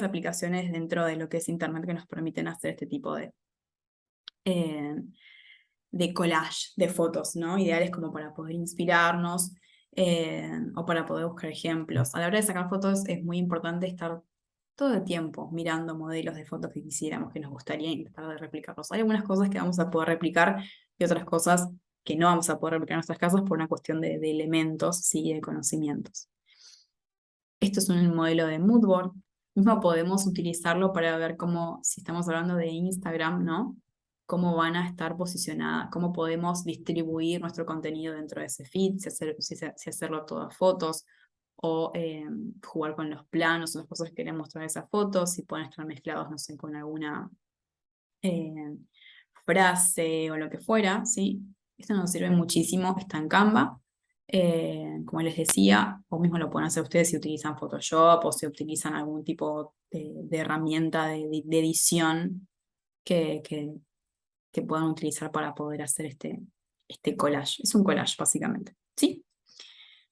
aplicaciones dentro de lo que es Internet que nos permiten hacer este tipo eh, de collage de fotos, ¿no? Ideales como para poder inspirarnos o para poder buscar ejemplos. A la hora de sacar fotos es muy importante estar todo el tiempo mirando modelos de fotos que quisiéramos, que nos gustaría intentar de replicarlos. Hay algunas cosas que vamos a poder replicar y otras cosas que no vamos a poder replicar en nuestras casas por una cuestión de elementos, sí, de conocimientos. Esto es un modelo de mood board. Mismo podemos utilizarlo para ver cómo, si estamos hablando de Instagram, ¿no? Cómo van a estar posicionadas, cómo podemos distribuir nuestro contenido dentro de ese feed, si hacerlo todas fotos, o jugar con los planos o las cosas que queremos mostrar esas fotos, si pueden estar mezclados, no sé, con alguna eh, frase o lo que fuera, ¿sí? Esto nos sirve muchísimo, está en Canva. Como les decía, o mismo lo pueden hacer ustedes si utilizan Photoshop o si utilizan algún tipo de herramienta de edición que, que- que puedan utilizar para poder hacer este collage. Es un collage, básicamente, ¿sí?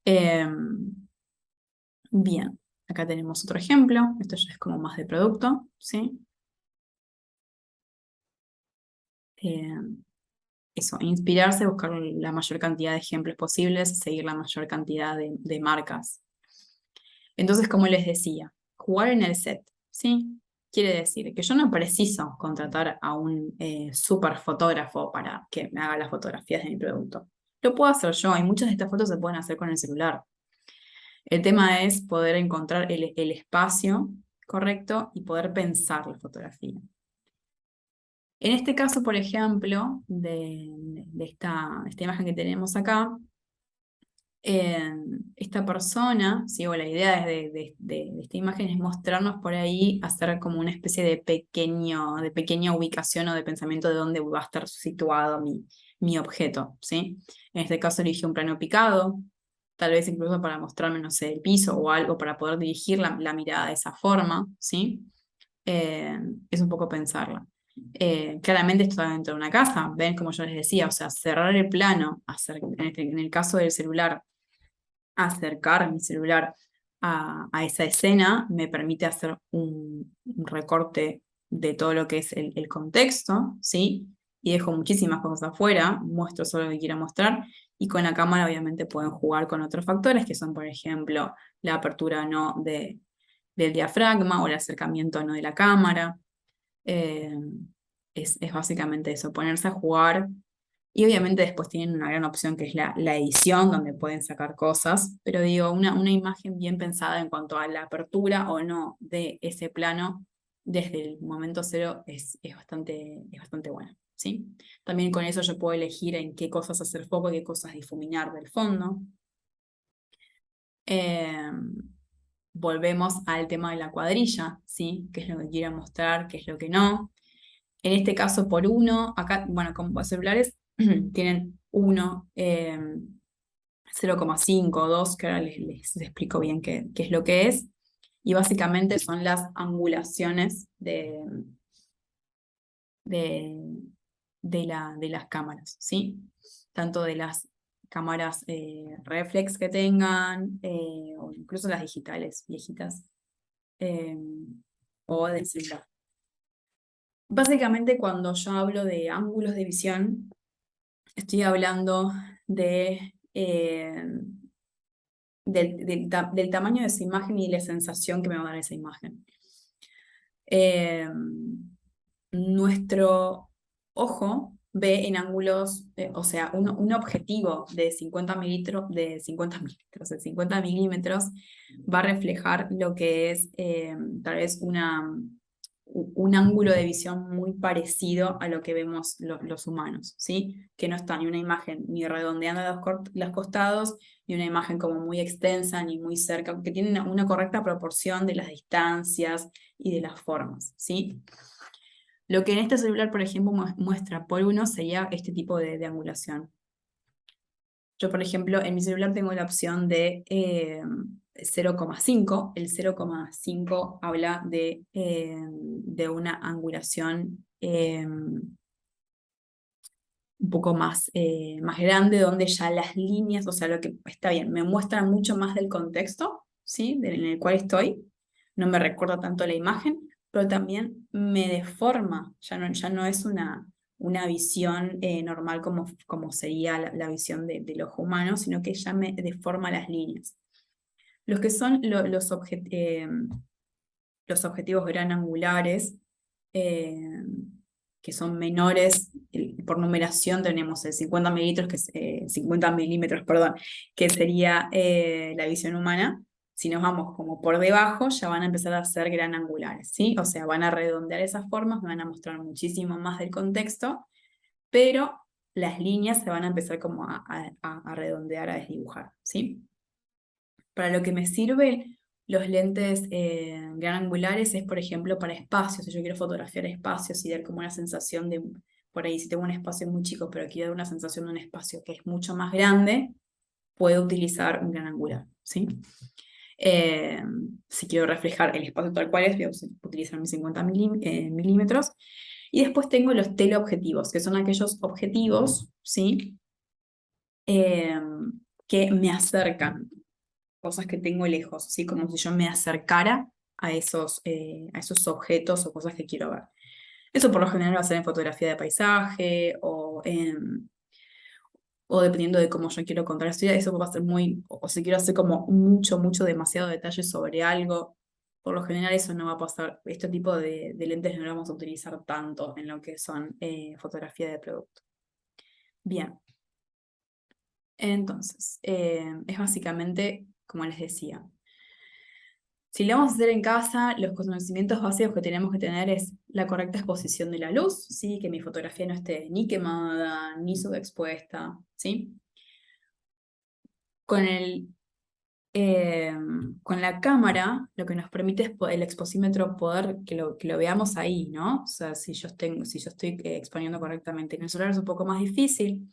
Eh, Bien, acá tenemos otro ejemplo. Esto ya es como más de producto, ¿sí? Eh, Eso, inspirarse, buscar la mayor cantidad de ejemplos posibles, seguir la mayor cantidad de marcas. Entonces, como les decía, jugar en el set, ¿sí? Quiere decir que yo no preciso contratar a un super fotógrafo para que me haga las fotografías de mi producto. Lo puedo hacer yo y muchas de estas fotos se pueden hacer con el celular. El tema es poder encontrar el espacio correcto y poder pensar la fotografía. En este caso, por ejemplo, de esta imagen que tenemos acá, esta persona, ¿sí? O la idea es de esta imagen es mostrarnos por ahí, hacer como una especie de pequeña ubicación o de pensamiento de dónde va a estar situado mi objeto, ¿sí? En este caso elegí un plano picado, tal vez incluso para mostrarme, no sé, el piso o algo para poder dirigir la mirada de esa forma, ¿sí? eh, es un poco pensarla. Claramente esto está dentro de una casa, ven como yo les decía, o sea, cerrar el plano, en el caso del celular, acercar mi celular a esa escena me permite hacer un recorte de todo lo que es el contexto, ¿sí? Y dejo muchísimas cosas afuera, muestro solo lo que quiero mostrar, y con la cámara obviamente pueden jugar con otros factores que son, por ejemplo, la apertura no del diafragma o el acercamiento no de la cámara. Eh, es básicamente eso, ponerse a jugar. Y obviamente después tienen una gran opción que es la edición, donde pueden sacar cosas, pero digo, una imagen bien pensada en cuanto a la apertura o no de ese plano desde el momento cero es bastante buena, ¿sí? También con eso yo puedo elegir en qué cosas hacer foco y qué cosas difuminar del fondo. Eh, Volvemos al tema de la cuadrilla, ¿sí? ¿Qué es lo que quiero mostrar, qué es lo que no? En este caso por uno, acá, bueno, como celulares tienen uno, 0,5 o 2, que ahora les explico bien qué es lo que es. Y básicamente son las angulaciones de, de las cámaras, ¿sí? Tanto de las cámaras reflex que tengan, o incluso las digitales, viejitas, eh, o de celular. Básicamente, cuando yo hablo de ángulos de visión, estoy hablando del tamaño de esa imagen y la sensación que me va a dar esa imagen. Eh, Nuestro ojo ve en ángulos, o sea, un objetivo de 50 milímetros, de 50 milímetros va a reflejar lo que es tal vez un ángulo de visión muy parecido a lo que vemos los humanos, ¿sí? Que no está ni una imagen ni redondeando los costados, ni una imagen como muy extensa, ni muy cerca, que tiene una correcta proporción de las distancias y de las formas, ¿sí? Lo que en este celular, por ejemplo, muestra por uno sería este tipo de angulación. Yo, por ejemplo, en mi celular tengo la opción de 0,5. El 0,5 habla de una angulación un poco más grande, donde ya las líneas, o sea, lo que está bien, me muestra mucho más del contexto, ¿sí? En el cual estoy, no me recuerda tanto la imagen, pero también me deforma, ya no es una visión normal como sería la visión del ojo humano, sino que ya me deforma las líneas. Los que son los objetivos gran angulares, eh, que son menores, por numeración tenemos el 50 milímetros, 50 milímetros, perdón, que sería la visión humana. Si nos vamos como por debajo, ya van a empezar a ser gran angulares, ¿sí? O sea, van a redondear esas formas, me van a mostrar muchísimo más del contexto, pero las líneas se van a empezar como a redondear, a desdibujar, ¿sí? Para lo que me sirven los lentes gran angulares es, por ejemplo, para espacios. Si yo quiero fotografiar espacios y dar como una sensación de, por ahí, si tengo un espacio muy chico, pero quiero dar una sensación de un espacio que es mucho más grande, puedo utilizar un gran angular, ¿sí? Eh, si quiero reflejar el espacio tal cual es, voy a utilizar mis 50 milímetros. Y después tengo los teleobjetivos, que son aquellos objetivos, ¿sí? Eh, que me acercan cosas que tengo lejos, ¿sí? Como si yo me acercara a esos objetos o cosas que quiero ver. Eso por lo general va a ser en fotografía de paisaje o dependiendo de cómo yo quiero contar la historia, eso va a ser o si quiero hacer como mucho, demasiado detalle sobre algo, por lo general eso no va a pasar, este tipo de lentes no lo vamos a utilizar tanto en lo que son fotografía de producto. Bien, entonces, es básicamente, como les decía, si lo vamos a hacer en casa, los conocimientos básicos que tenemos que tener es la correcta exposición de la luz, ¿sí? Que mi fotografía no esté ni quemada, ni subexpuesta, ¿sí? Con eh, con la cámara, lo que nos permite es el exposímetro poder que lo veamos ahí, ¿no? O sea, si yo estoy exponiendo correctamente. En el celular es un poco más difícil.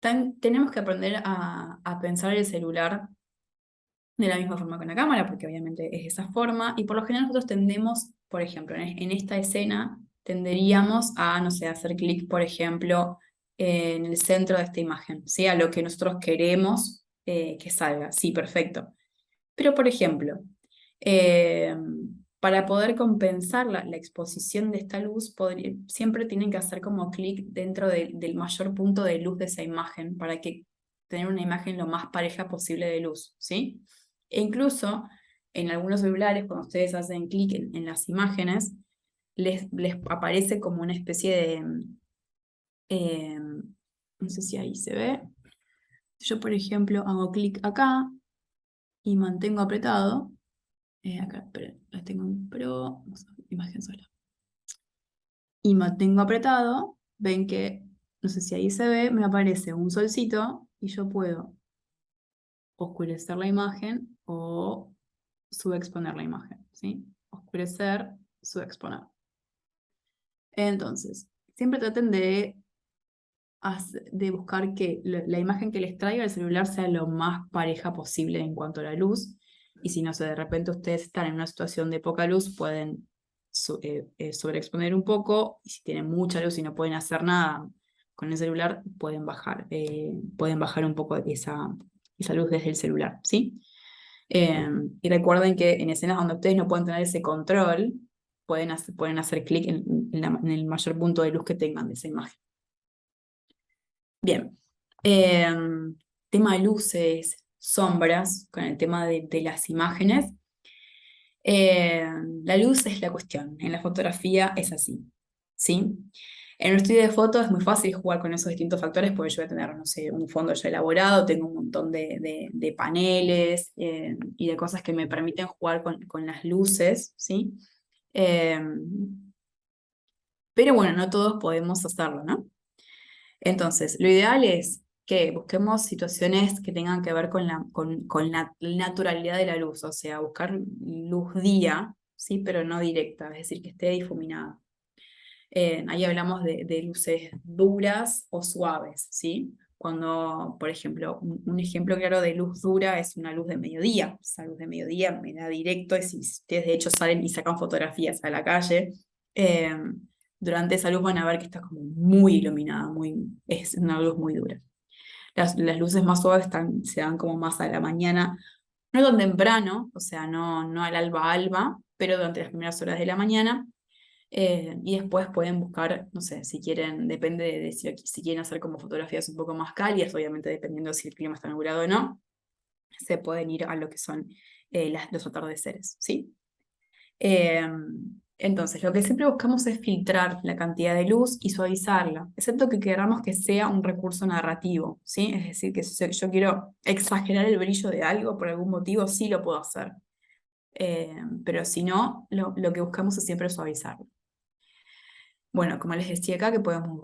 Tenemos que aprender a pensar el celular de la misma forma que una cámara, porque obviamente es de esa forma, y por lo general nosotros tendemos, por ejemplo, en esta escena, tenderíamos a, no sé, hacer clic, por ejemplo, en el centro de esta imagen, ¿sí? A lo que nosotros queremos que salga, sí, perfecto. Pero, por ejemplo, eh, para poder compensar la exposición de esta luz, siempre tienen que hacer como clic dentro del mayor punto de luz de esa imagen, para que tener una imagen lo más pareja posible de luz, ¿sí? E incluso en algunos celulares, cuando ustedes hacen clic en las imágenes, les aparece como una especie eh, no sé si ahí se ve. Yo, por ejemplo, hago clic acá y mantengo apretado. Acá, espera, la tengo en Pro, vamos a ver, imagen sola. Y mantengo apretado, ven que, no sé si ahí se ve, me aparece un solcito y yo puedo oscurecer la imagen o subexponer la imagen, ¿sí? Oscurecer, subexponer. Entonces, siempre traten de de buscar que la imagen que les traiga el celular sea lo más pareja posible en cuanto a la luz. Y si no sé, de repente ustedes están en una situación de poca luz, pueden sobreexponer un poco. Y si tienen mucha luz y no pueden hacer nada con el celular, pueden bajar un poco esa luz desde el celular, ¿sí? Y recuerden que en escenas donde ustedes no pueden tener ese control, pueden hacer clic en el mayor punto de luz que tengan de esa imagen. Bien, tema de luces, sombras, con el tema de las imágenes. La luz es la cuestión, en la fotografía es así, ¿sí? En un estudio de fotos es muy fácil jugar con esos distintos factores porque yo voy a tener, no sé, un fondo ya elaborado, tengo un montón de paneles y de cosas que me permiten jugar con las luces, ¿sí? Eh, pero bueno, no todos podemos hacerlo, ¿no? Entonces, lo ideal es que busquemos situaciones que tengan que ver con la naturalidad de la luz, o sea, buscar luz día, ¿sí? Pero no directa, es decir, que esté difuminada. Ahí hablamos de luces duras o suaves, ¿sí? Cuando, por ejemplo, un ejemplo claro de luz dura es una luz de mediodía. Esa luz de mediodía me da directo, y si ustedes de hecho salen y sacan fotografías a la calle, eh, durante esa luz van a ver que está como muy iluminada, es una luz muy dura. Las luces más suaves se dan como más a la mañana, no tan temprano, o sea, no al alba, pero durante las primeras horas de la mañana. Y después pueden buscar, no sé, si quieren, depende de si quieren hacer como fotografías un poco más cálidas, obviamente dependiendo si el clima está nublado o no, se pueden ir a lo que son los atardeceres, ¿sí? Eh, entonces, lo que siempre buscamos es filtrar la cantidad de luz y suavizarla, excepto que queramos que sea un recurso narrativo, ¿sí? Es decir, que si yo quiero exagerar el brillo de algo por algún motivo, sí lo puedo hacer. Pero si no, lo que buscamos es siempre suavizarlo. Bueno, como les decía acá, que podemos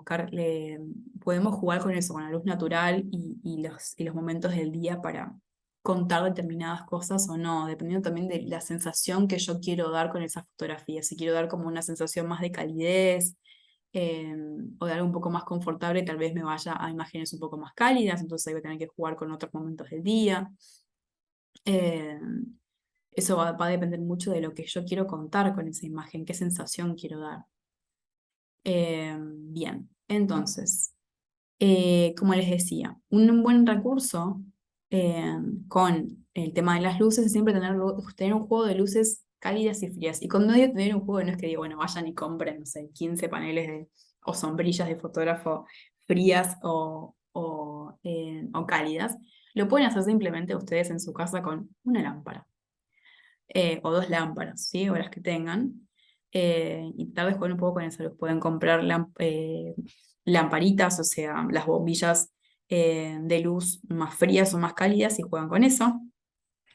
jugar con eso, con la luz natural y los momentos del día para contar determinadas cosas o no, dependiendo también de la sensación que yo quiero dar con esa fotografía. Si quiero dar como una sensación más de calidez eh, o de algo un poco más confortable, tal vez me vaya a imágenes un poco más cálidas, entonces ahí voy a tener que jugar con otros momentos del día. Eh, Eso va a depender mucho de lo que yo quiero contar con esa imagen, qué sensación quiero dar. Bien, entonces, como les decía, un buen recurso eh, con el tema de las luces es siempre tener un juego de luces cálidas y frías. Y cuando digo tener un juego, no es que digo, bueno, vayan y compren, no sé, 15 paneles o sombrillas de fotógrafo frías o cálidas. Lo pueden hacer simplemente ustedes en su casa con una lámpara o dos lámparas, ¿sí? O las que tengan. Y tal vez jueguen un poco con eso. Los pueden comprar lamparitas, o sea, las bombillas de luz más frías o más cálidas y juegan con eso.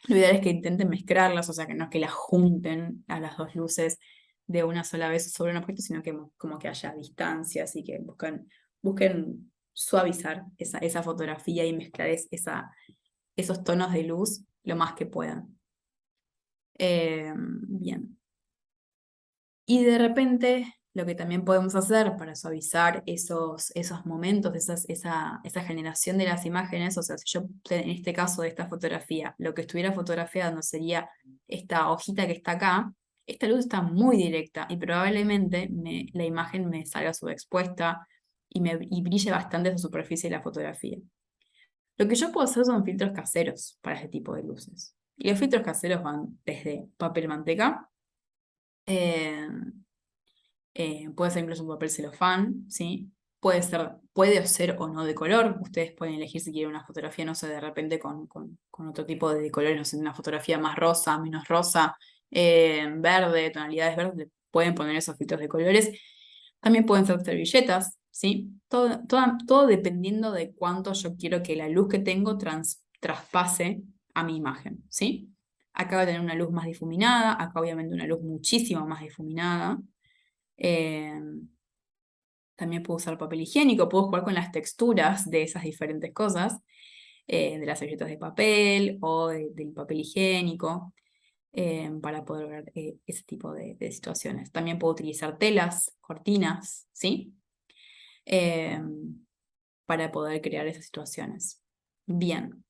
Lo ideal es que intenten mezclarlas, o sea, que no es que las junten a las dos luces de una sola vez sobre un objeto, sino que como que haya distancias y que busquen suavizar esa fotografía y mezclar esos tonos de luz lo más que puedan. Bien. Y de repente, lo que también podemos hacer para suavizar esos momentos, esa generación de las imágenes, o sea, si yo en este caso de esta fotografía, lo que estuviera fotografiando sería esta hojita que está acá, esta luz está muy directa y probablemente la imagen me salga subexpuesta y brille bastante esa superficie de la fotografía. Lo que yo puedo hacer son filtros caseros para este tipo de luces. Y los filtros caseros van desde papel manteca, eh, puede ser incluso un papel celofán, ¿sí? Puede ser o no de color. Ustedes pueden elegir si quieren una fotografía, no sé, de repente con otro tipo de colores, no sé, una fotografía más rosa, menos rosa, verde, tonalidades verdes, pueden poner esos filtros de colores. También pueden ser servilletas, ¿sí? Todo dependiendo de cuánto yo quiero que la luz que tengo traspase a mi imagen, ¿sí? Acá voy a tener una luz más difuminada, acá obviamente una luz muchísimo más difuminada. Eh, También puedo usar papel higiénico, puedo jugar con las texturas de esas diferentes cosas, de las servilletas de papel o del papel higiénico, para poder ver ese tipo de situaciones. También puedo utilizar telas, cortinas, ¿sí? Eh, para poder crear esas situaciones. Bien.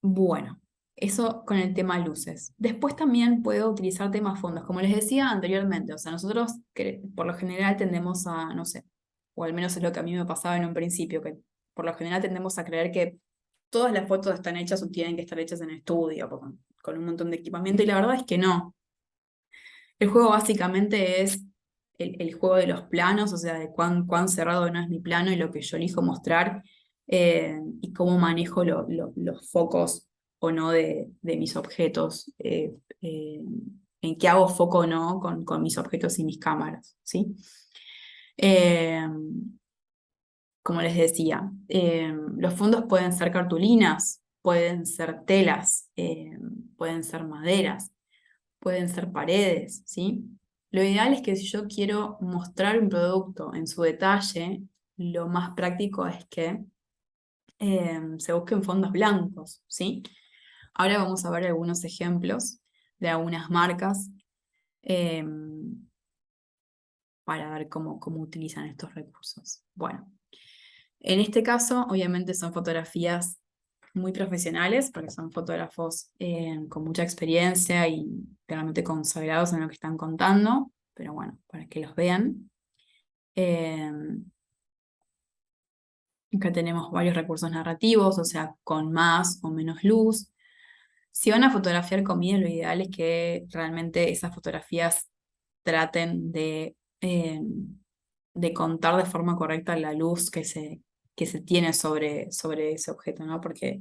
Bueno, eso con el tema luces. Después también puedo utilizar temas fondos, como les decía anteriormente. O sea, nosotros por lo general tendemos a, no sé, o al menos es lo que a mí me pasaba en un principio, que por lo general tendemos a creer que todas las fotos están hechas o tienen que estar hechas en estudio, con un montón de equipamiento, y la verdad es que no. El juego básicamente es el juego de los planos, o sea, de cuán cerrado no es mi plano y lo que yo elijo mostrar, y cómo manejo los focos o no de mis objetos, en qué hago foco o no con mis objetos y mis cámaras, ¿sí? Eh, Como les decía, los fondos pueden ser cartulinas, pueden ser telas, pueden ser maderas, pueden ser paredes, ¿sí? Lo ideal es que si yo quiero mostrar un producto en su detalle, lo más práctico es que se busquen fondos blancos, ¿sí? Ahora vamos a ver algunos ejemplos de algunas marcas, eh, para ver cómo utilizan estos recursos. Bueno, en este caso, obviamente son fotografías muy profesionales, porque son fotógrafos con mucha experiencia y realmente consagrados en lo que están contando, pero bueno, para que los vean. Eh, Acá tenemos varios recursos narrativos, o sea, con más o menos luz. Si van a fotografiar comida, lo ideal es que realmente esas fotografías traten de contar de forma correcta la luz que se tiene sobre ese objeto, ¿no? Porque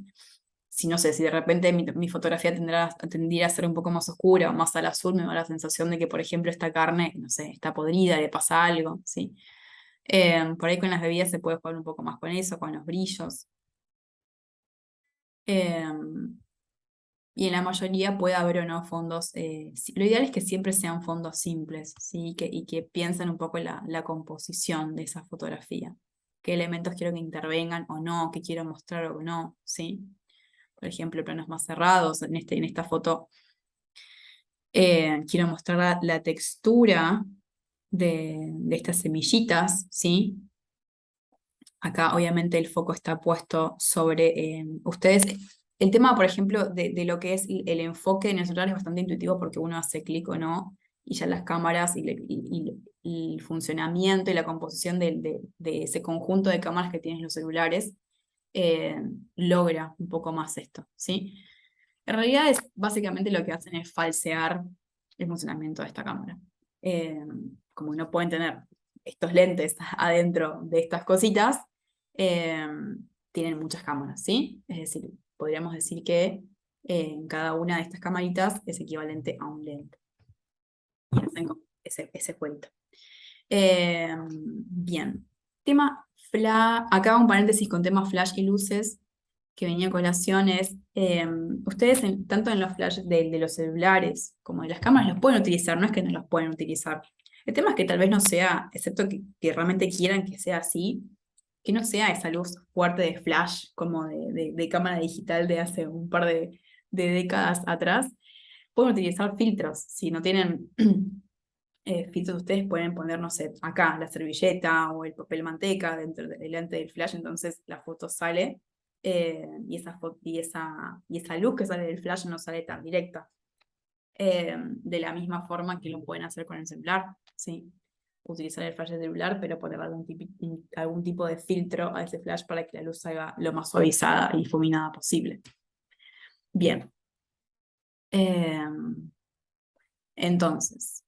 si no sé, si de repente mi fotografía tendiera a ser un poco más oscura o más al azul, me da la sensación de que, por ejemplo, esta carne, no sé, está podrida, le pasa algo, ¿sí? Por ahí con las bebidas se puede jugar un poco más con eso, con los brillos. Eh, y en la mayoría puede haber o no fondos. Lo ideal es que siempre sean fondos simples, ¿sí? Y que piensen un poco en la composición de esa fotografía. Qué elementos quiero que intervengan o no, qué quiero mostrar o no, ¿sí? Por ejemplo, planos más cerrados. En esta foto quiero mostrar la textura de estas semillitas, ¿sí? Acá obviamente el foco está puesto sobre ustedes. El tema, por ejemplo, de lo que es el enfoque en el celular es bastante intuitivo porque uno hace clic o no y ya las cámaras y el funcionamiento y la composición de ese conjunto de cámaras que tienen los celulares eh, logra un poco más esto, ¿sí? En realidad es básicamente lo que hacen es falsear el funcionamiento de esta cámara. Eh, Como no pueden tener estos lentes adentro de estas cositas, eh, tienen muchas cámaras, ¿sí? Es decir, podríamos decir que cada una de estas camaritas es equivalente a un lente. Y hacen como ese cuento. Bien. Tema flash. Acá un paréntesis con tema flash y luces que venía a colación es, ustedes tanto en los flash de los celulares como de las cámaras los pueden utilizar, no es que no los pueden utilizar. El tema es que tal vez no sea, excepto que realmente quieran que sea así, que no sea esa luz fuerte de flash como de cámara digital de hace un par de décadas atrás. Pueden utilizar filtros, si no tienen filtros ustedes pueden poner, no sé, acá la servilleta o el papel manteca dentro del lente del flash, entonces la foto sale y esa luz que sale del flash no sale tan directa. De la misma forma que lo pueden hacer con el celular, ¿sí? Utilizar el flash del celular, pero poner algún tipo de filtro a ese flash para que la luz salga lo más suavizada y difuminada posible. Bien. Entonces,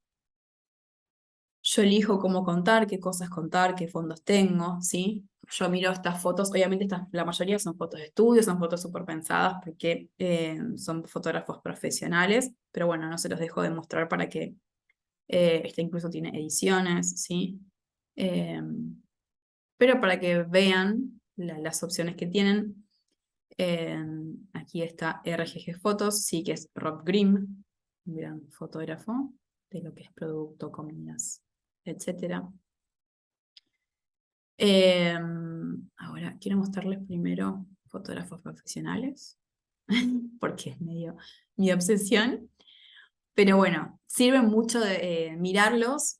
yo elijo cómo contar, qué cosas contar, qué fondos tengo, ¿sí? Yo miro estas fotos, obviamente la mayoría son fotos de estudio, son fotos súper pensadas porque son fotógrafos profesionales, pero bueno, no se los dejo de mostrar para que esta incluso tiene ediciones, ¿sí? Eh, pero para que vean las opciones que tienen, eh, aquí está RGG Fotos, sí que es Rob Grimm, un gran fotógrafo de lo que es producto, comidas, etcétera. Ahora quiero mostrarles primero fotógrafos profesionales, porque es medio mi obsesión. Pero bueno, sirve mucho de mirarlos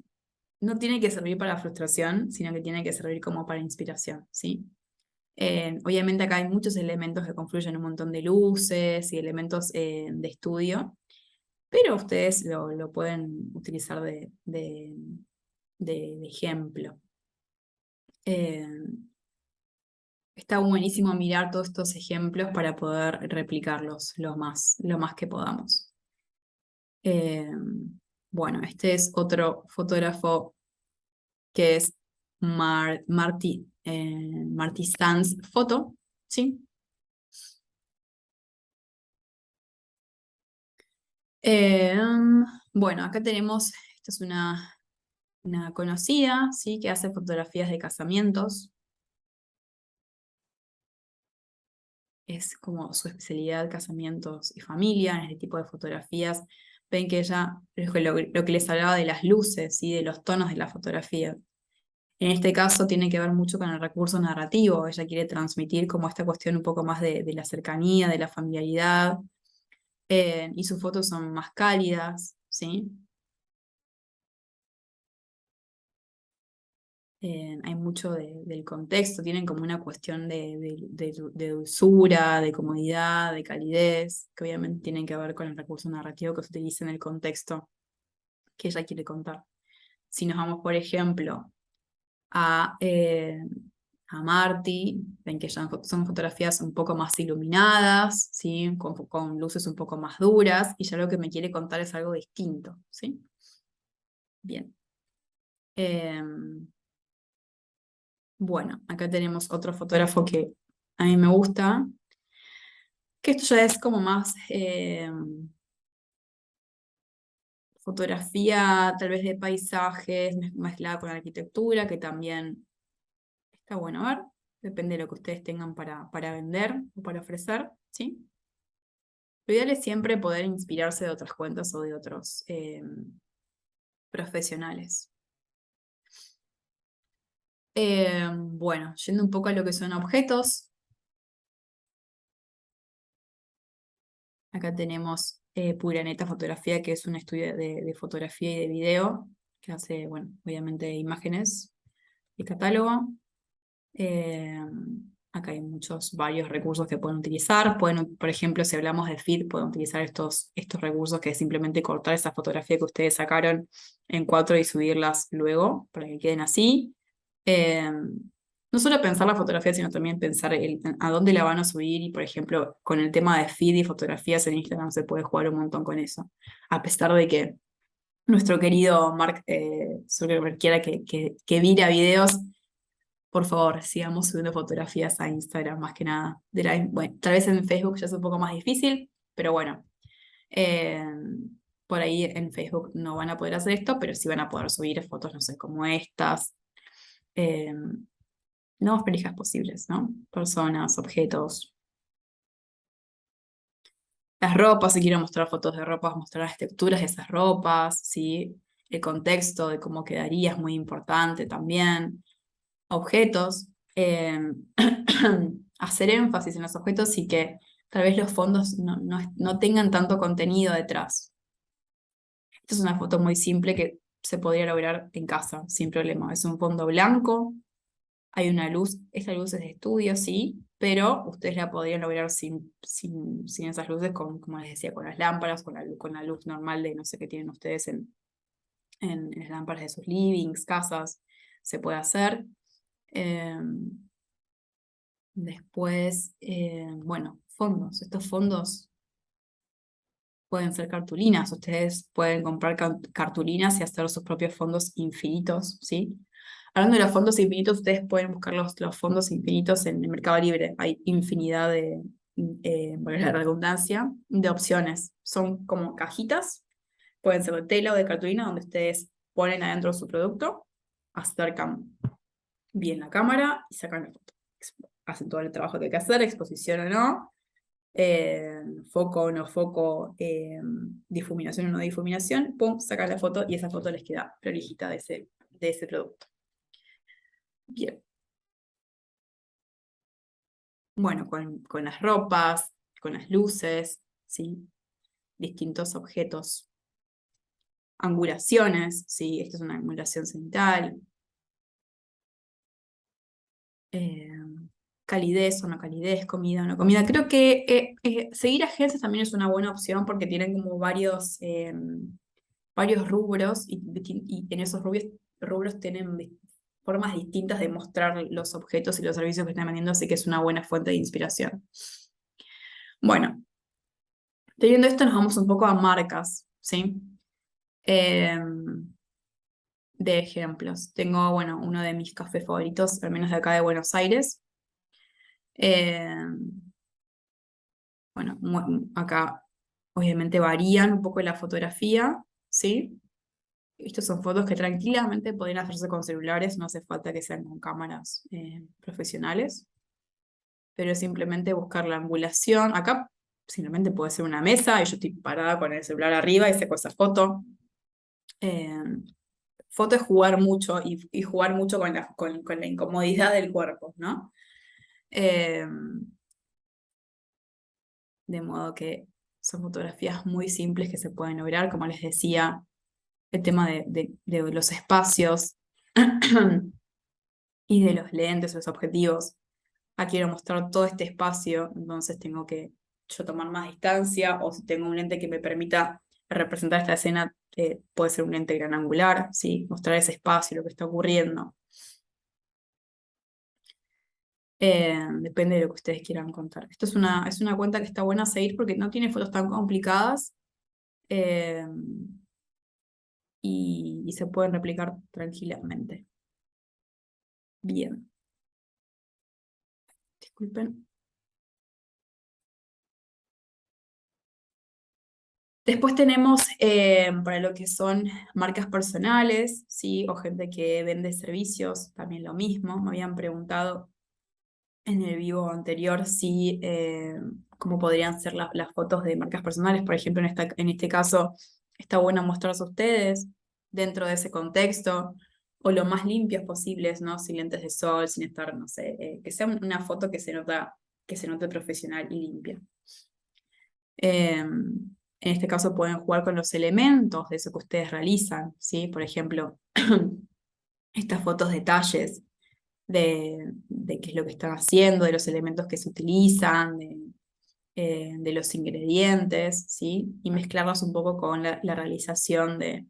no tiene que servir para frustración, sino que tiene que servir como para inspiración, ¿sí? Obviamente acá hay muchos elementos que confluyen un montón de luces y elementos de estudio, pero ustedes lo pueden utilizar de ejemplo. Eh, Está buenísimo mirar todos estos ejemplos para poder replicarlos lo más que podamos. Eh, bueno, este es otro fotógrafo que es Marty Sands Photo, ¿sí? Eh, bueno, acá tenemos, esta es una conocida, ¿sí? Que hace fotografías de casamientos. Es como su especialidad, casamientos y familia, en este tipo de fotografías. Ven que ella, lo que les hablaba de las luces y de los tonos de la fotografía. En este caso tiene que ver mucho con el recurso narrativo. Ella quiere transmitir como esta cuestión un poco más de la cercanía, de la familiaridad, y sus fotos son más cálidas, ¿sí? Hay mucho del contexto, tienen como una cuestión de dulzura, de comodidad, de calidez, que obviamente tienen que ver con el recurso narrativo que se utiliza en el contexto que ella quiere contar. Si nos vamos, por ejemplo, a, eh, a Marty, ven que ya son fotografías un poco más iluminadas, ¿sí? Con luces un poco más duras, y ya lo que me quiere contar es algo distinto, ¿sí? Bien. Bueno, acá tenemos otro fotógrafo que a mí me gusta, que esto ya es como más fotografía tal vez de paisajes mezclada con arquitectura, que también está bueno ver, depende de lo que ustedes tengan para vender o para ofrecer, ¿sí? Lo ideal es siempre poder inspirarse de otras cuentas o de otros profesionales. Bueno, yendo un poco a lo que son objetos, acá tenemos Puraneta Fotografía, que es un estudio de fotografía y de video, que hace, bueno, obviamente imágenes y catálogo. Eh, Acá hay varios recursos que pueden utilizar. Pueden, por ejemplo, si hablamos de feed, pueden utilizar estos recursos que es simplemente cortar esa fotografía que ustedes sacaron en 4 y subirlas luego para que queden así. Eh, no solo pensar la fotografía, sino también pensar a dónde la van a subir. Y, por ejemplo, con el tema de feed y fotografías en Instagram se puede jugar un montón con eso. A pesar de que nuestro querido Mark Zuckerberg quiera que vira videos, por favor, sigamos subiendo fotografías a Instagram más que nada. Bueno, tal vez en Facebook ya es un poco más difícil, pero bueno, eh, por ahí en Facebook no van a poder hacer esto, pero sí van a poder subir fotos, no sé, como estas, eh, lo más prolijas posibles, ¿no? Personas, objetos. Las ropas, si quiero mostrar fotos de ropas, mostrar las texturas de esas ropas, ¿sí? El contexto de cómo quedaría es muy importante también. Objetos, hacer énfasis en los objetos y que tal vez los fondos no tengan tanto contenido detrás. Esta es una foto muy simple que se podría lograr en casa sin problema. Es un fondo blanco, hay una luz, esta luz es de estudio, sí, pero ustedes la podrían lograr sin esas luces, como les decía, con las lámparas, con la luz normal de no sé qué tienen ustedes en las lámparas de sus livings, casas, se puede hacer. Eh, Después, bueno, fondos. Estos fondos pueden ser cartulinas. Ustedes pueden comprar cartulinas y hacer sus propios fondos infinitos, ¿sí? Hablando de los fondos infinitos, ustedes pueden buscar los fondos infinitos en el Mercado Libre. Hay infinidad valga la redundancia, de opciones. Son como cajitas, pueden ser de tela o de cartulina, donde ustedes ponen adentro su producto, acercan bien la cámara y sacan la foto. Hacen todo el trabajo que hay que hacer, exposición o no, foco o no foco, difuminación o no difuminación, pum, sacan la foto y esa foto les queda prolijita de ese producto. Bien, bueno, con las ropas, con las luces, ¿sí? Distintos objetos. Angulaciones, ¿sí? Esta es una angulación cenital. Eh, calidez o no calidez, comida o no comida. Creo que seguir agencias también es una buena opción porque tienen como varios rubros y en esos rubros tienen formas distintas de mostrar los objetos y los servicios que están vendiendo, así que es una buena fuente de inspiración. Bueno, teniendo esto nos vamos un poco a marcas, ¿sí? Eh, de ejemplos. Tengo, bueno, uno de mis cafés favoritos, al menos de acá de Buenos Aires. Eh, bueno, acá obviamente varían un poco la fotografía, ¿sí? Estas son fotos que tranquilamente podrían hacerse con celulares, no hace falta que sean con cámaras profesionales, pero es simplemente buscar la angulación. Acá simplemente puede ser una mesa y yo estoy parada con el celular arriba y saco esa foto. Eh, foto es jugar mucho y jugar mucho con la incomodidad del cuerpo, ¿no? Eh, de modo que son fotografías muy simples que se pueden lograr, como les decía, el tema de los espacios y de los lentes, los objetivos. Quiero mostrar todo este espacio, entonces tengo que yo tomar más distancia, o si tengo un lente que me permita representar esta escena, puede ser un lente gran angular, ¿sí? Mostrar ese espacio, lo que está ocurriendo. Depende de lo que ustedes quieran contar. Esto es una cuenta que está buena a seguir porque no tiene fotos tan complicadas eh, y se pueden replicar tranquilamente. Bien, disculpen. Después tenemos para lo que son marcas personales, ¿sí? O gente que vende servicios, también lo mismo. Me habían preguntado en el vivo anterior si cómo podrían ser las fotos de marcas personales. Por ejemplo, en este caso, está bueno mostrarse a ustedes dentro de ese contexto, o lo más limpios posibles, ¿no? Sin lentes de sol, sin estar, no sé, que sea una foto que se note profesional y limpia. En este caso pueden jugar con los elementos de eso que ustedes realizan, ¿sí? Por ejemplo, estas fotos detalles de qué es lo que están haciendo, de los elementos que se utilizan, de los ingredientes, ¿sí? Y mezclarlos un poco con la realización de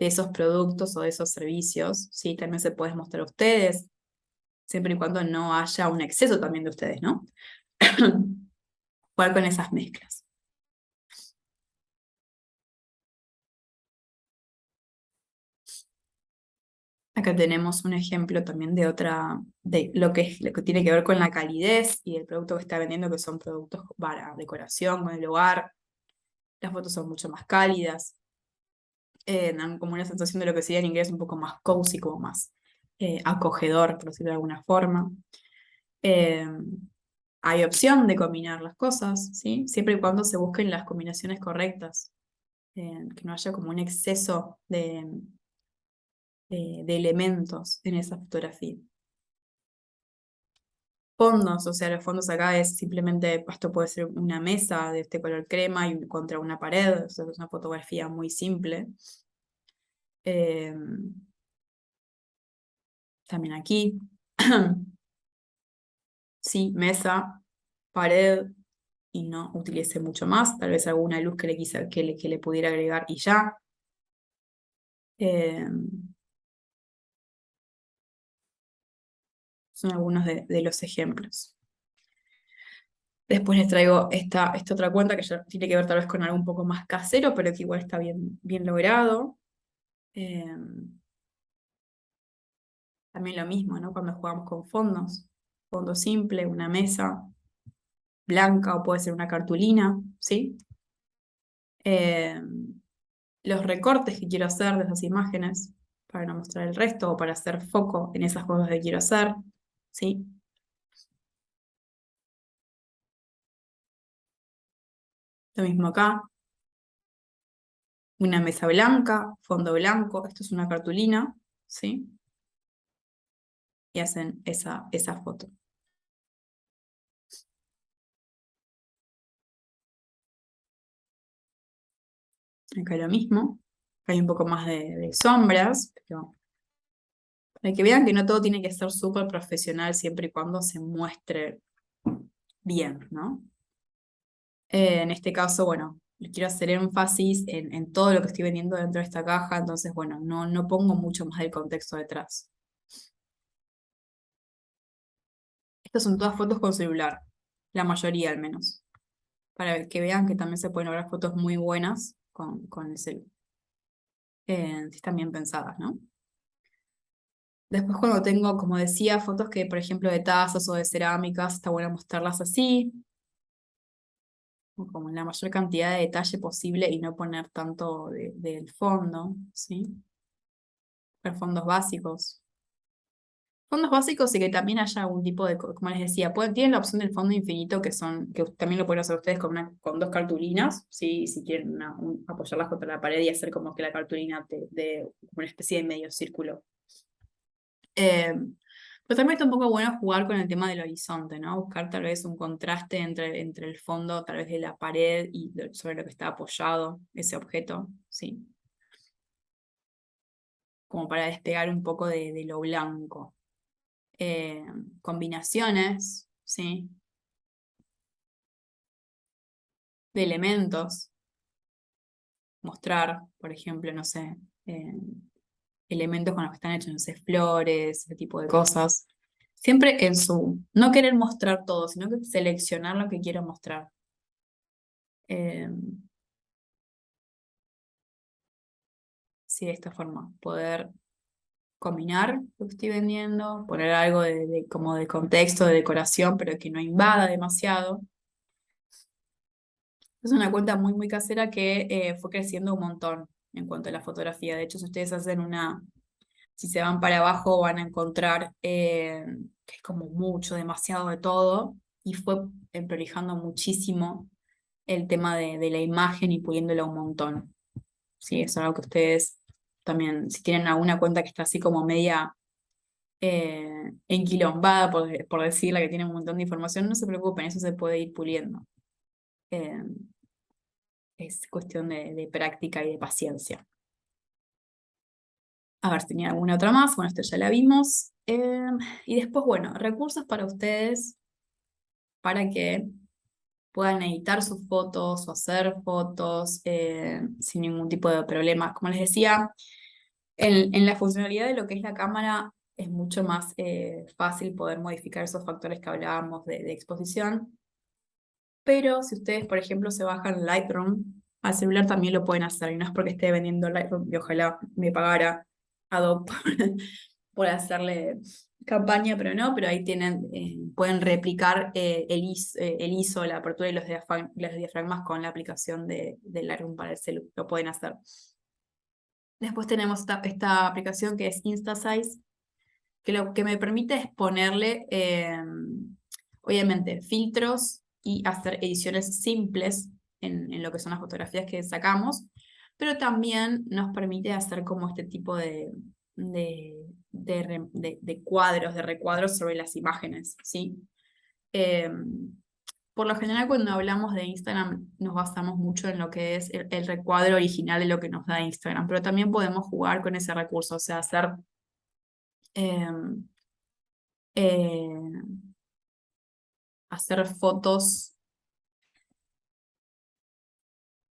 esos productos o de esos servicios, ¿sí? También se puede mostrar a ustedes, siempre y cuando no haya un exceso también de ustedes, ¿no? Jugar con esas mezclas. Acá tenemos un ejemplo también de lo que tiene que ver con la calidez y el producto que está vendiendo, que son productos para decoración, con el hogar. Las fotos son mucho más cálidas, dan como una sensación de lo que sería en inglés un poco más cozy, como más acogedor, por decirlo de alguna forma. Eh, hay opción de combinar las cosas, ¿sí? Siempre y cuando se busquen las combinaciones correctas, que no haya como un exceso de elementos en esa fotografía. Fondos, o sea, los fondos acá es simplemente, esto puede ser una mesa de este color crema y contra una pared, o sea, es una fotografía muy simple. Eh, también aquí, sí, mesa, pared, y no utilice mucho más, tal vez alguna luz que que le pudiera agregar y ya. Eh, son algunos de los ejemplos. Después les traigo esta otra cuenta que ya tiene que ver tal vez con algo un poco más casero, pero que igual está bien logrado. Eh, también lo mismo, ¿no? Cuando jugamos con fondos. Fondo simple, una mesa blanca o puede ser una cartulina, ¿sí? Eh, los recortes que quiero hacer de esas imágenes para no mostrar el resto o para hacer foco en esas cosas que quiero hacer, ¿sí? Lo mismo acá, una mesa blanca, fondo blanco, esto es una cartulina, ¿sí? Y hacen esa foto. Acá lo mismo, hay un poco más de sombras, pero para que vean que no todo tiene que ser súper profesional siempre y cuando se muestre bien, ¿no? En este caso, bueno, le quiero hacer énfasis en todo lo que estoy vendiendo dentro de esta caja, entonces, bueno, no pongo mucho más del contexto detrás. Estas son todas fotos con celular, la mayoría al menos, para que vean que también se pueden lograr fotos muy buenas con el celular, si están bien pensadas, ¿no? Después cuando tengo, como decía, fotos que, por ejemplo, de tazas o de cerámicas, está bueno mostrarlas así, como en la mayor cantidad de detalle posible y no poner tanto del fondo, ¿sí? Ver fondos básicos. Fondos básicos y que también haya algún tipo de, como les decía, tienen la opción del fondo infinito que también lo pueden hacer ustedes con dos cartulinas, ¿sí? Si quieren apoyarlas contra la pared y hacer como que la cartulina de una especie de medio círculo. Eh, pero también está un poco bueno jugar con el tema del horizonte, ¿no? Buscar tal vez un contraste entre el fondo, tal vez de la pared y sobre lo que está apoyado ese objeto, ¿sí? Como para despegar un poco de lo blanco. Eh, Combinaciones, ¿sí? De elementos. Mostrar, por ejemplo, no sé, eh, elementos con los que están hechos, no sé, flores, ese tipo de cosas. Siempre no querer mostrar todo, sino que seleccionar lo que quiero mostrar. Eh, sí, de esta forma, poder combinar lo que estoy vendiendo, poner algo como de contexto, de decoración, pero que no invada demasiado. Es una cuenta muy, muy casera que fue creciendo un montón en cuanto a la fotografía. De hecho, si ustedes hacen si se van para abajo van a encontrar que es como mucho, demasiado de todo, y fue prolijando muchísimo el tema de la imagen y puliéndola un montón. Sí, eso es algo que ustedes también, si tienen alguna cuenta que está así como media enquilombada, por decirla, que tiene un montón de información, no se preocupen, eso se puede ir puliendo. Eh, es cuestión de práctica y de paciencia. A ver si tenía alguna otra más. Bueno, esto ya la vimos. Y después, bueno, recursos para ustedes para que puedan editar sus fotos o hacer fotos sin ningún tipo de problema. Como les decía, en la funcionalidad de lo que es la cámara es mucho más fácil poder modificar esos factores que hablábamos de exposición. Pero si ustedes, por ejemplo, se bajan Lightroom, al celular también lo pueden hacer. Y no es porque esté vendiendo Lightroom y ojalá me pagara Adobe por hacerle campaña, pero no, pero ahí pueden replicar el ISO, la apertura y los diafragmas con la aplicación de Lightroom para el celular. Lo pueden hacer. Después tenemos esta aplicación que es InstaSize, que lo que me permite es ponerle, obviamente, filtros y hacer ediciones simples en lo que son las fotografías que sacamos, pero también nos permite hacer como este tipo de cuadros, de recuadros sobre las imágenes, ¿sí? Eh, por lo general, cuando hablamos de Instagram, nos basamos mucho en lo que es el recuadro original de lo que nos da Instagram, pero también podemos jugar con ese recurso, o sea, eh, eh, hacer fotos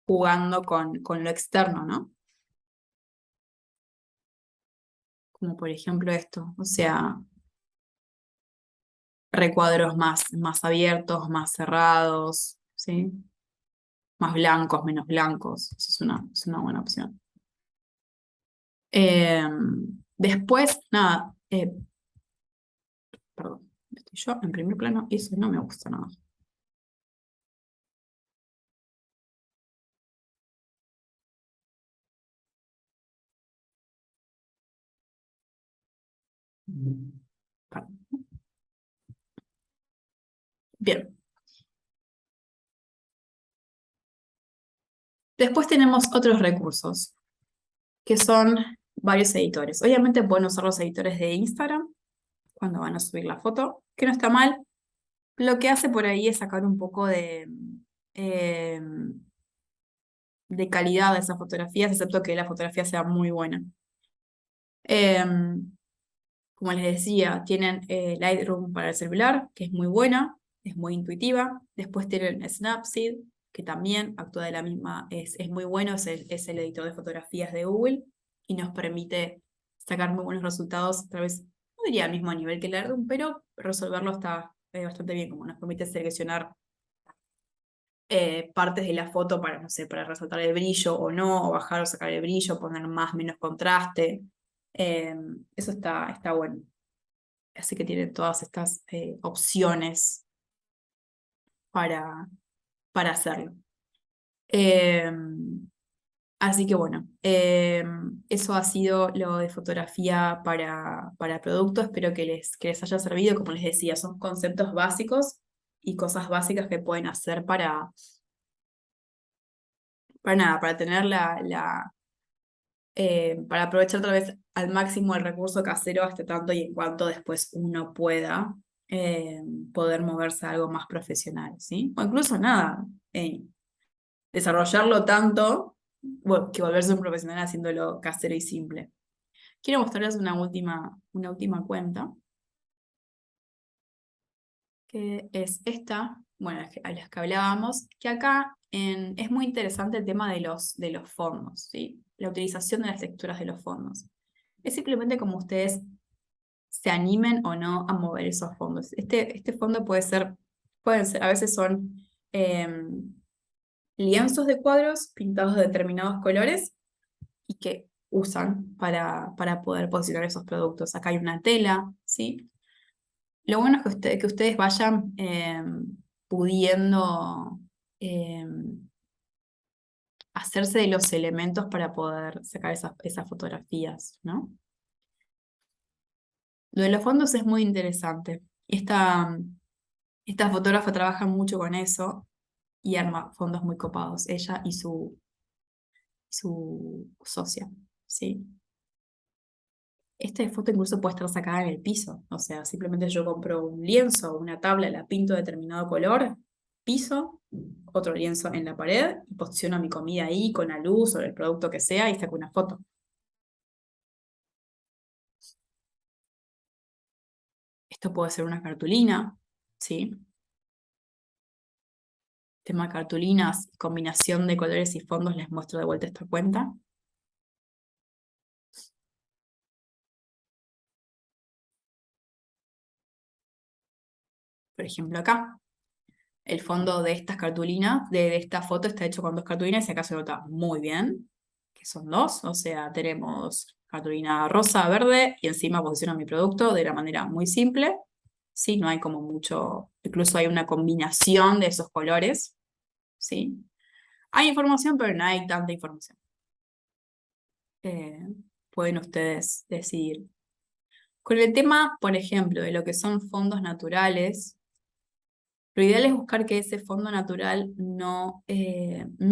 jugando con lo externo, ¿no? Como por ejemplo esto, o sea, recuadros más abiertos, más cerrados, ¿sí? Más blancos, menos blancos. Eso es una buena opción. Eh, Después, nada, perdón, estoy yo en primer plano y eso no me gusta nada. Perdón. Bien, después tenemos otros recursos, que son varios editores. Obviamente pueden usar los editores de Instagram cuando van a subir la foto, que no está mal. Lo que hace por ahí es sacar un poco eh, de calidad de esas fotografías, excepto que la fotografía sea muy buena. Como les decía, tienen Lightroom para el celular, que es muy buena, es muy intuitiva. Después tienen Snapseed, que también actúa de la misma, es muy bueno, es el editor de fotografías de Google y nos permite sacar muy buenos resultados a través, no diría al mismo nivel que Lightroom, pero resolverlo está bastante bien, como nos permite seleccionar partes de la foto para, no sé, para resaltar el brillo o no, o bajar o sacar el brillo, poner más, menos contraste. Eh, Eso está bueno. Así que tiene todas estas opciones para, para hacerlo. Eh, Así que bueno, eso ha sido lo de fotografía para producto. Espero que les haya servido. Como les decía, son conceptos básicos y cosas básicas que pueden hacer para nada, para tener para aprovechar otra vez al máximo el recurso casero hasta tanto y en cuanto después uno pueda eh, poder moverse a algo más profesional, ¿sí? O incluso nada, desarrollarlo tanto, bueno, que volverse un profesional haciéndolo casero y simple. Quiero mostrarles una última cuenta, que es esta, bueno, a las que hablábamos, que acá es muy interesante el tema de los fondos, ¿sí? La utilización de las texturas de los fondos. Es simplemente como ustedes se animen o no a mover esos fondos. Este fondo pueden ser, a veces son lienzos de cuadros pintados de determinados colores y que usan para poder posicionar esos productos. Acá hay una tela, ¿sí? Lo bueno es que ustedes vayan pudiendo eh, hacerse de los elementos para poder sacar esas fotografías, ¿no? Lo de los fondos es muy interesante. Esta fotógrafa trabaja mucho con eso y arma fondos muy copados, ella y su socia, ¿sí? Esta foto incluso puede estar sacada en el piso, o sea, simplemente yo compro un lienzo, una tabla, la pinto de determinado color, piso, otro lienzo en la pared y posiciono mi comida ahí con la luz o el producto que sea y saco una foto. Esto puede ser una cartulina, ¿sí? Tema cartulinas, combinación de colores y fondos, les muestro de vuelta esta cuenta. Por ejemplo, acá. El fondo de estas cartulinas, de esta foto, está hecho con dos cartulinas y acá se nota muy bien que son dos. O sea, tenemos cartulina rosa, verde y encima posiciono mi producto de la manera muy simple. Sí, no hay como mucho, incluso hay una combinación de esos colores. Sí, hay información, pero no hay tanta información. Eh, Pueden ustedes decidir. Con el tema, por ejemplo, de lo que son fondos naturales. Lo ideal es buscar que ese fondo natural no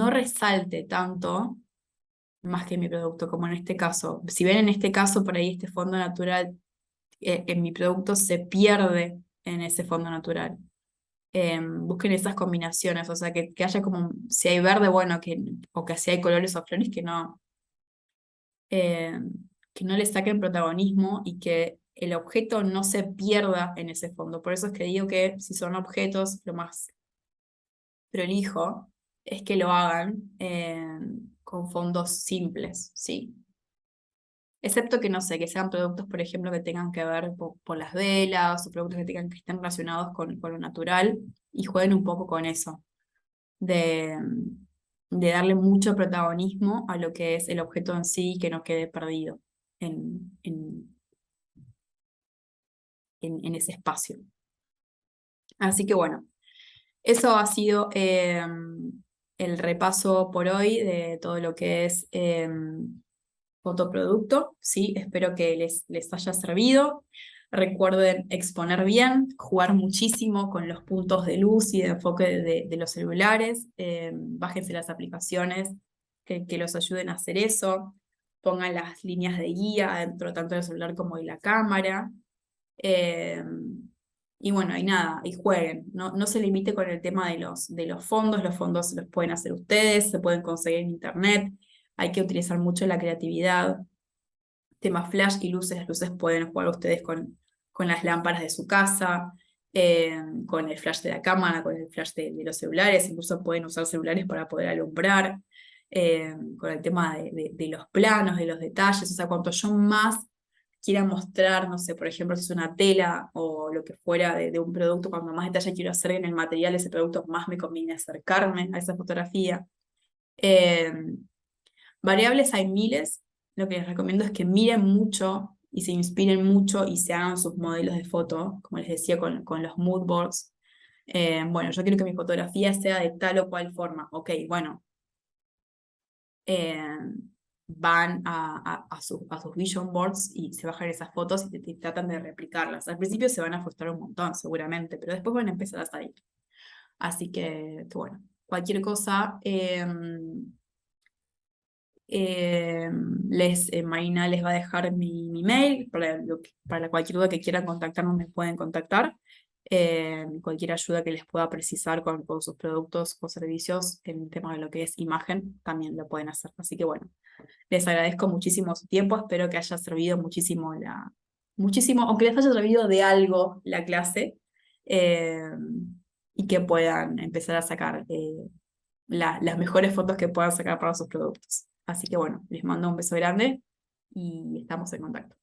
resalte tanto más que mi producto, como en este caso. Si ven en este caso, por ahí este fondo natural en mi producto se pierde en ese fondo natural. Busquen esas combinaciones, o sea, que haya como, si hay verde, bueno, o que si hay colores o flores eh, que no le saquen protagonismo y que el objeto no se pierda en ese fondo. Por eso es que digo que si son objetos, lo más prolijo es que lo hagan con fondos simples, ¿sí? Excepto que, no sé, que sean productos, por ejemplo, que tengan que ver por las velas o productos que estén relacionados con lo natural y jueguen un poco con eso, de, de darle mucho protagonismo a lo que es el objeto en sí y que no quede perdido en, en, en ese espacio. Así que bueno. Eso ha sido el repaso por hoy de todo lo que es fotoproducto, ¿sí? Espero que les haya servido. Recuerden exponer bien, jugar muchísimo con los puntos de luz y de enfoque de los celulares. Bájense las aplicaciones que los ayuden a hacer eso. Pongan las líneas de guía dentro tanto del celular como de la cámara. Eh, Y bueno, y nada, y jueguen. No se limite con el tema de los fondos los pueden hacer ustedes, se pueden conseguir en internet, hay que utilizar mucho la creatividad. Tema flash y luces, las luces pueden jugar ustedes con las lámparas de su casa, con el flash de la cámara, con el flash de los celulares, incluso pueden usar celulares para poder alumbrar, con el tema de los planos, de los detalles, o sea, cuanto yo más quiera mostrar, no sé, por ejemplo, si es una tela o lo que fuera de un producto, cuando más detalle quiero hacer en el material de ese producto, más me conviene acercarme a esa fotografía. Eh, Variables hay miles. Lo que les recomiendo es que miren mucho y se inspiren mucho y se hagan sus modelos de foto, como les decía, con los mood boards. Bueno, yo quiero que mi fotografía sea de tal o cual forma. Ok, bueno, eh, van a sus vision boards y se bajan esas fotos y tratan de replicarlas. Al principio se van a frustrar un montón, seguramente, pero después van a empezar a salir. Así que bueno, cualquier cosa. Eh, Marina les va a dejar mi mail para cualquier duda que quieran contactarnos me pueden contactar. Cualquier ayuda que les pueda precisar con sus productos o servicios en el tema de lo que es imagen también lo pueden hacer. Así que bueno, les agradezco muchísimo su tiempo, espero que haya servido muchísimo, aunque les haya servido de algo la clase, eh, y que puedan empezar a sacar las mejores fotos que puedan sacar para sus productos. Así que bueno, les mando un beso grande y estamos en contacto.